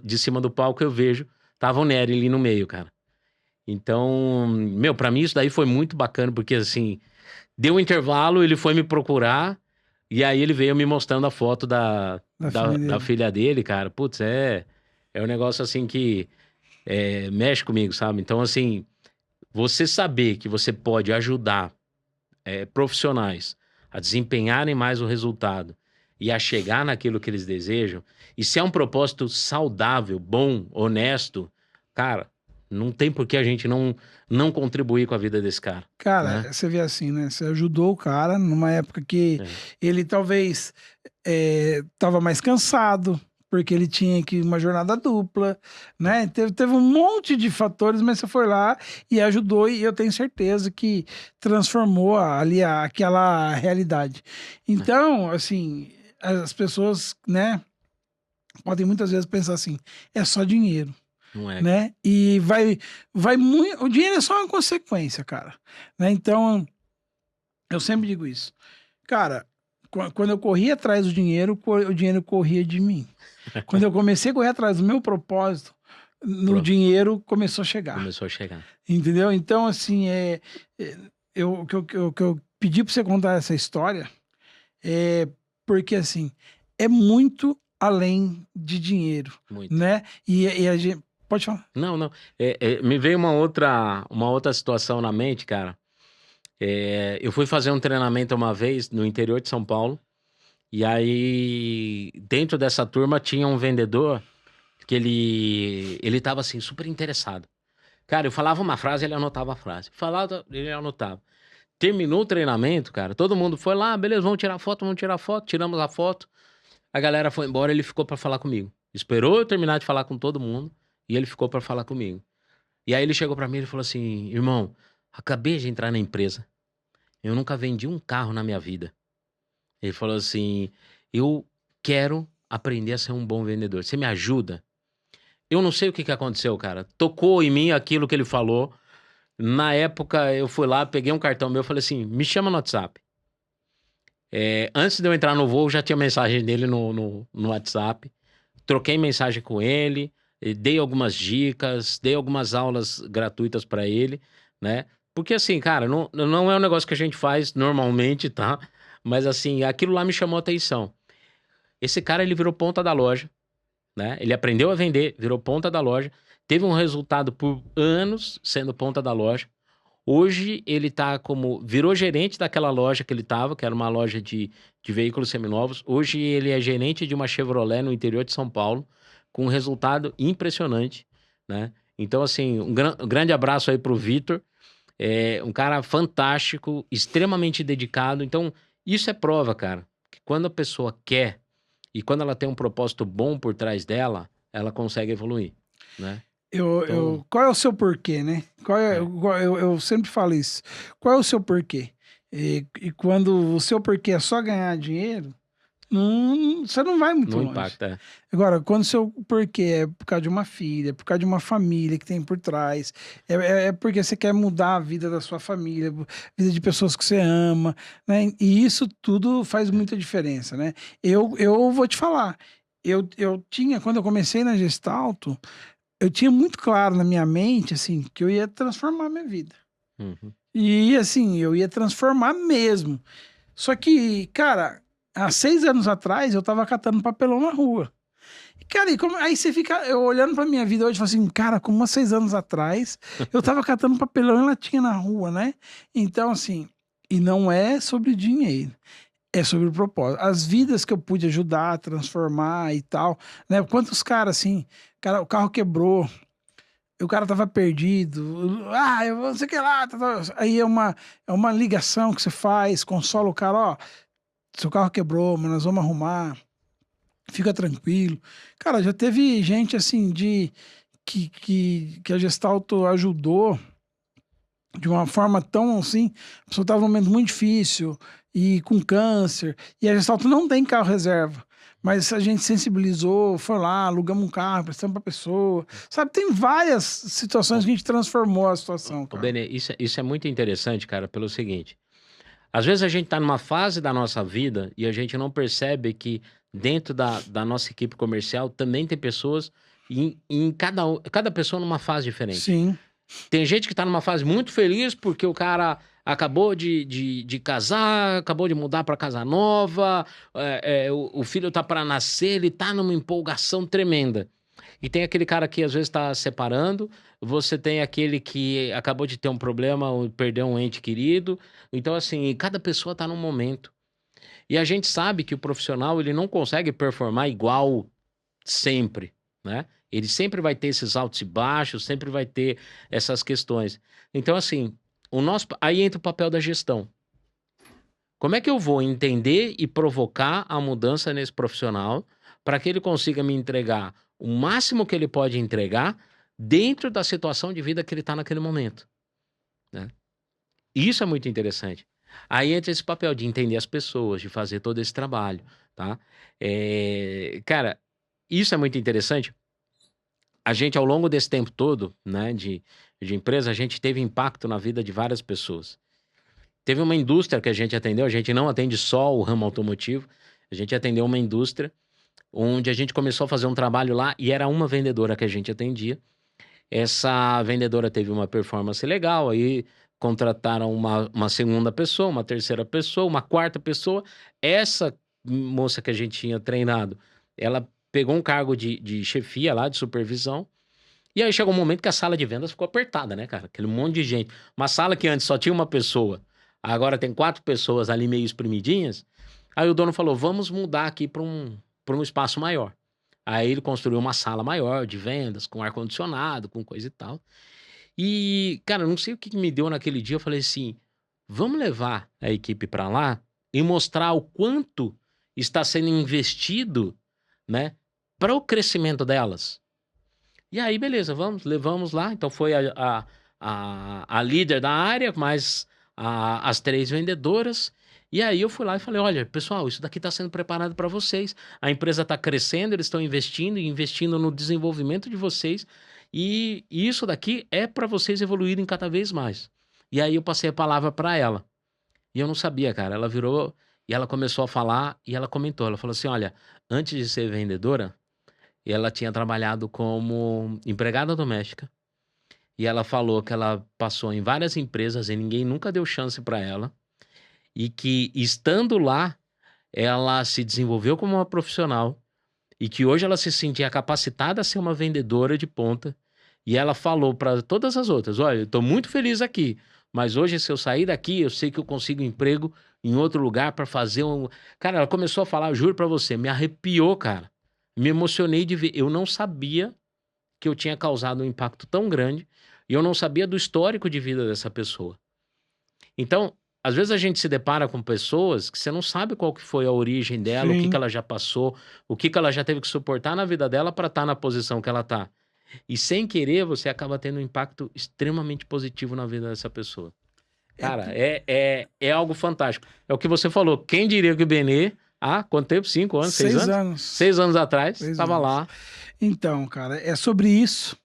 de cima do palco, eu vejo. Tava o Nery ali no meio, cara. Então, meu, pra mim isso daí foi muito bacana, porque assim, deu um intervalo, ele foi me procurar, e aí ele veio me mostrando a foto Da filha da dele. filha dele, cara. Putz, é um negócio assim que mexe comigo, sabe? Então, assim, você saber que você pode ajudar profissionais a desempenharem mais o resultado e a chegar naquilo que eles desejam, e se é um propósito saudável, bom, honesto, cara, não tem por que a gente não contribuir com a vida desse cara, né? Cara, você vê assim, né? Você ajudou o cara numa época que É. ele talvez tava mais cansado, porque ele tinha que uma jornada dupla, né? Teve um monte de fatores, mas você foi lá e ajudou, e eu tenho certeza que transformou ali aquela realidade. Então, assim, as pessoas, né, podem muitas vezes pensar assim, é só dinheiro, Não é, cara. né? E vai muito. O dinheiro é só uma consequência, cara. Né? Então, eu sempre digo isso. Cara, quando eu corria atrás do dinheiro, o dinheiro corria de mim. Quando eu comecei a correr atrás do meu propósito, no Pronto, dinheiro começou a chegar. começou a chegar. Entendeu? Então, assim, o que eu pedi pra você contar essa história é porque, assim, é muito além de dinheiro, Muito. né? E a gente. Pode falar. Não, não. Me veio uma outra situação na mente, cara. Eu fui fazer um treinamento uma vez no interior de São Paulo. E aí, dentro dessa turma, tinha um vendedor que ele tava assim, super interessado. Cara, eu falava uma frase, ele anotava a frase. Falava, ele anotava. Terminou o treinamento, cara, todo mundo foi lá, beleza, vamos tirar foto, tiramos a foto. A galera foi embora, ele ficou pra falar comigo. Esperou eu terminar de falar com todo mundo e ele ficou pra falar comigo. E aí ele chegou pra mim e falou assim: irmão, acabei de entrar na empresa. Eu nunca vendi um carro na minha vida. Ele falou assim: eu quero aprender a ser um bom vendedor. Você me ajuda? Eu não sei o que que aconteceu, cara. Tocou em mim aquilo que ele falou. Na época, eu fui lá, peguei um cartão meu e falei assim: me chama no WhatsApp. Antes de eu entrar no voo, já tinha mensagem dele no WhatsApp. Troquei mensagem com ele, dei algumas dicas, dei algumas aulas gratuitas pra ele, né? Porque assim, cara, não é um negócio que a gente faz normalmente, tá? Mas assim, aquilo lá me chamou a atenção. Esse cara, ele virou ponta da loja, né? Ele aprendeu a vender, virou ponta da loja, teve um resultado por anos sendo ponta da loja. Hoje ele virou gerente daquela loja que ele tava, que era uma loja de veículos seminovos. Hoje ele é gerente de uma Chevrolet no interior de São Paulo, com um resultado impressionante, né? Então, assim, um grande abraço aí pro Vitor. Um cara fantástico, extremamente dedicado. Então, isso é prova, cara, que quando a pessoa quer e quando ela tem um propósito bom por trás dela, ela consegue evoluir, né? Então, Qual é o seu porquê, né? é, Eu sempre falo isso. Qual é o seu porquê? E quando o seu porquê é só ganhar dinheiro, você não vai muito não longe. impacta. Agora, quando o seu porquê é por causa de uma filha, por causa de uma família que tem por trás, é porque você quer mudar a vida da sua família, a vida de pessoas que você ama, né? E isso tudo faz muita diferença, né? Eu vou te falar, eu tinha, quando eu comecei na Gestalto, eu tinha muito claro na minha mente, assim, que eu ia transformar a minha vida. Uhum. E, assim, eu ia transformar mesmo. Só que, cara, há 6 anos atrás, eu tava catando papelão na rua. E, cara, aí você fica eu olhando pra minha vida hoje e falo assim, cara, como há 6 anos atrás, eu tava catando papelão e latinha na rua, né? Então, assim, e não é sobre dinheiro. É sobre o propósito. As vidas que eu pude ajudar, transformar e tal, né? Quantos caras, assim, cara, o carro quebrou, o cara tava perdido, eu não sei o que lá, aí é uma ligação que você faz, consola o cara, ó, seu carro quebrou, mas nós vamos arrumar, fica tranquilo. Cara, já teve gente assim que a Gestalto ajudou de uma forma tão assim, a pessoa estava num momento muito difícil e com câncer, e a Gestalto não tem carro reserva, mas a gente sensibilizou, foi lá, alugamos um carro, prestamos pra pessoa, sabe? Tem várias situações que a gente transformou a situação, Ô, cara. Benê, isso é muito interessante, cara, pelo seguinte. Às vezes a gente tá numa fase da nossa vida e a gente não percebe que dentro da nossa equipe comercial também tem pessoas em cada pessoa numa fase diferente. Sim, Tem gente que tá numa fase muito feliz porque o cara acabou de casar, acabou de mudar para casa nova, o filho tá para nascer, ele tá numa empolgação tremenda. E tem aquele cara que às vezes está separando, você tem aquele que acabou de ter um problema, ou perdeu um ente querido. Então, assim, cada pessoa está num momento. E a gente sabe que o profissional ele não consegue performar igual sempre, né? Ele sempre vai ter esses altos e baixos, sempre vai ter essas questões. Então, assim, aí entra o papel da gestão. Como é que eu vou entender e provocar a mudança nesse profissional para que ele consiga me entregar o máximo que ele pode entregar dentro da situação de vida que ele está naquele momento, né? Isso é muito interessante. Aí entra esse papel de entender as pessoas, de fazer todo esse trabalho, tá? Cara, isso é muito interessante. A gente, ao longo desse tempo todo, né, de empresa, a gente teve impacto na vida de várias pessoas. Teve uma indústria que a gente atendeu, a gente não atende só o ramo automotivo, a gente atendeu uma indústria onde a gente começou a fazer um trabalho lá e era uma vendedora que a gente atendia. Essa vendedora teve uma performance legal, aí contrataram uma segunda pessoa, uma terceira pessoa, uma quarta pessoa. Essa moça que a gente tinha treinado, ela pegou um cargo de chefia lá, de supervisão, e aí chegou um momento que a sala de vendas ficou apertada, né, cara? Aquele monte de gente. Uma sala que antes só tinha uma pessoa, agora tem 4 pessoas ali meio espremidinhas. Aí o dono falou, vamos mudar aqui para um espaço maior. Aí ele construiu uma sala maior de vendas, com ar-condicionado, com coisa e tal. E, cara, não sei o que me deu naquele dia. Eu falei assim: vamos levar a equipe para lá e mostrar o quanto está sendo investido, né, para o crescimento delas. E aí, beleza, levamos lá. Então foi a líder da área, mais as 3 vendedoras. E aí eu fui lá e falei, olha, pessoal, isso daqui está sendo preparado para vocês. A empresa está crescendo, eles estão investindo no desenvolvimento de vocês. E isso daqui é para vocês evoluírem cada vez mais. E aí eu passei a palavra para ela. E eu não sabia, cara. Ela virou e ela começou a falar e ela comentou. Ela falou assim, olha, antes de ser vendedora, ela tinha trabalhado como empregada doméstica. E ela falou que ela passou em várias empresas e ninguém nunca deu chance para ela. E que, estando lá, ela se desenvolveu como uma profissional e que hoje ela se sentia capacitada a ser uma vendedora de ponta. E ela falou para todas as outras, olha, eu estou muito feliz aqui, mas hoje se eu sair daqui, eu sei que eu consigo um emprego em outro lugar para fazer um... Cara, ela começou a falar, eu juro para você, me arrepiou, cara. Me emocionei de ver. Eu não sabia que eu tinha causado um impacto tão grande e eu não sabia do histórico de vida dessa pessoa. Então, às vezes a gente se depara com pessoas que você não sabe qual que foi a origem dela, o que ela já passou, o que ela já teve que suportar na vida dela para estar na posição que ela tá. E sem querer, você acaba tendo um impacto extremamente positivo na vida dessa pessoa. Cara, é algo fantástico. É o que você falou. Quem diria que o Benê, quanto tempo? 5 anos? 6 anos? 6 anos. 6 anos atrás, estava lá. Então, cara, é sobre isso.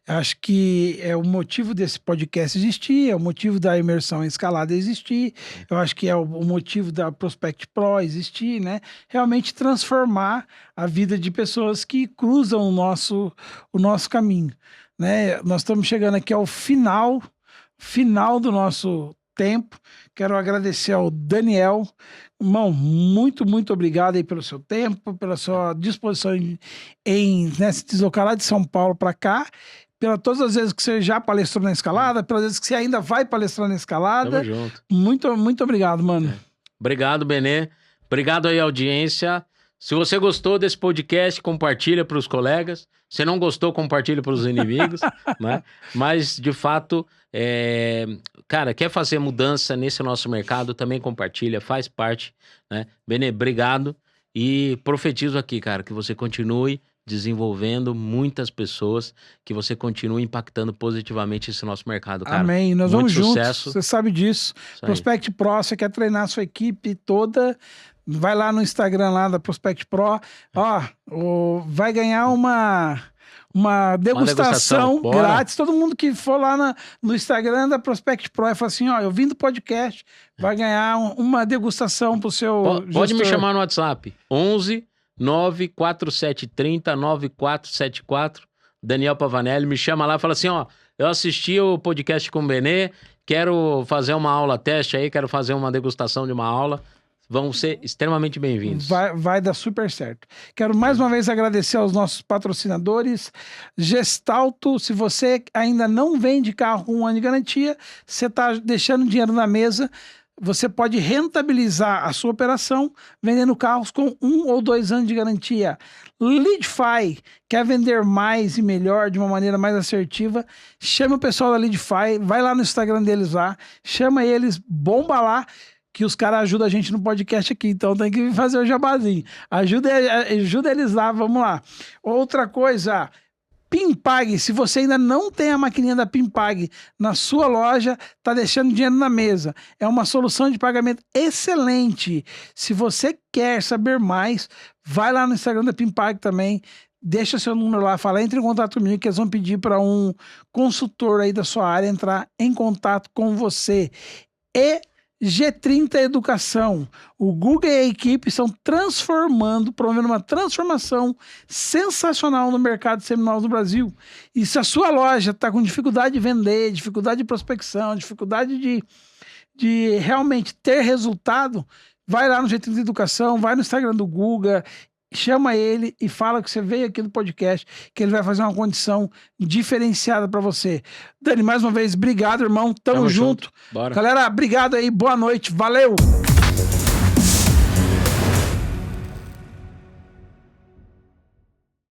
Acho que é o motivo desse podcast existir, é o motivo da imersão em escalada existir, eu acho que é o motivo da Prospect Pro existir, né? Realmente transformar a vida de pessoas que cruzam o nosso caminho, né? Nós estamos chegando aqui ao final do nosso tempo. Quero agradecer ao Daniel. Irmão, muito, muito obrigado aí pelo seu tempo, pela sua disposição em se deslocar lá de São Paulo para cá, pela todas as vezes que você já palestrou na escalada, pelas vezes que você ainda vai palestrar na escalada. Tamo junto. Muito, muito obrigado, mano. Obrigado, Benê. Obrigado aí, audiência. Se você gostou desse podcast, compartilha para os colegas. Se não gostou, compartilha para os inimigos, né? Mas, de fato, cara, quer fazer mudança nesse nosso mercado, também compartilha, faz parte, né? Benê, obrigado. E profetizo aqui, cara, que você continue desenvolvendo muitas pessoas, que você continue impactando positivamente esse nosso mercado, cara. Amém. Nós Muito vamos juntos. sucesso. Você sabe disso. Isso aí. Prospect Pro, você quer treinar a sua equipe toda, vai lá no Instagram lá da Prospect Pro. Ó, vai ganhar uma degustação bora. grátis. Todo mundo que for lá no Instagram da Prospect Pro e falar assim, ó, eu vim do podcast, vai ganhar uma degustação pro seu Pode me gestor. chamar no WhatsApp. 11 94730 9474. Daniel Pavanelli, me chama lá e fala assim, ó, eu assisti o podcast com o Benê, quero fazer uma aula teste aí, quero fazer uma degustação de uma aula. Vão ser extremamente bem-vindos. Vai dar super certo. Quero mais uma vez agradecer aos nossos patrocinadores. Gestalto, se você ainda não vende carro com 1 ano de garantia, você está deixando dinheiro na mesa, você pode rentabilizar a sua operação vendendo carros com 1 ou 2 anos de garantia. Leadify, quer vender mais e melhor, de uma maneira mais assertiva, chama o pessoal da Leadify, vai lá no Instagram deles lá, chama eles, bomba lá, que os caras ajudam a gente no podcast aqui, então tem que fazer o jabazinho. Ajuda eles lá, vamos lá. Outra coisa, Pimpag, se você ainda não tem a maquininha da Pimpag na sua loja, tá deixando dinheiro na mesa. É uma solução de pagamento excelente. Se você quer saber mais, vai lá no Instagram da Pimpag também, deixa seu número lá, fala, entre em contato comigo, que eles vão pedir para um consultor aí da sua área entrar em contato com você. E G30 Educação, o Google e a equipe estão promovendo uma transformação sensacional no mercado de seminovos do Brasil. E se a sua loja está com dificuldade de vender, dificuldade de prospecção, dificuldade de realmente ter resultado, vai lá no G30 Educação, vai no Instagram do Google, chama ele e fala que você veio aqui do podcast, que ele vai fazer uma condição diferenciada para você. Dani, mais uma vez, obrigado, irmão. Tamo junto. Bora. Galera, obrigado aí. Boa noite. Valeu!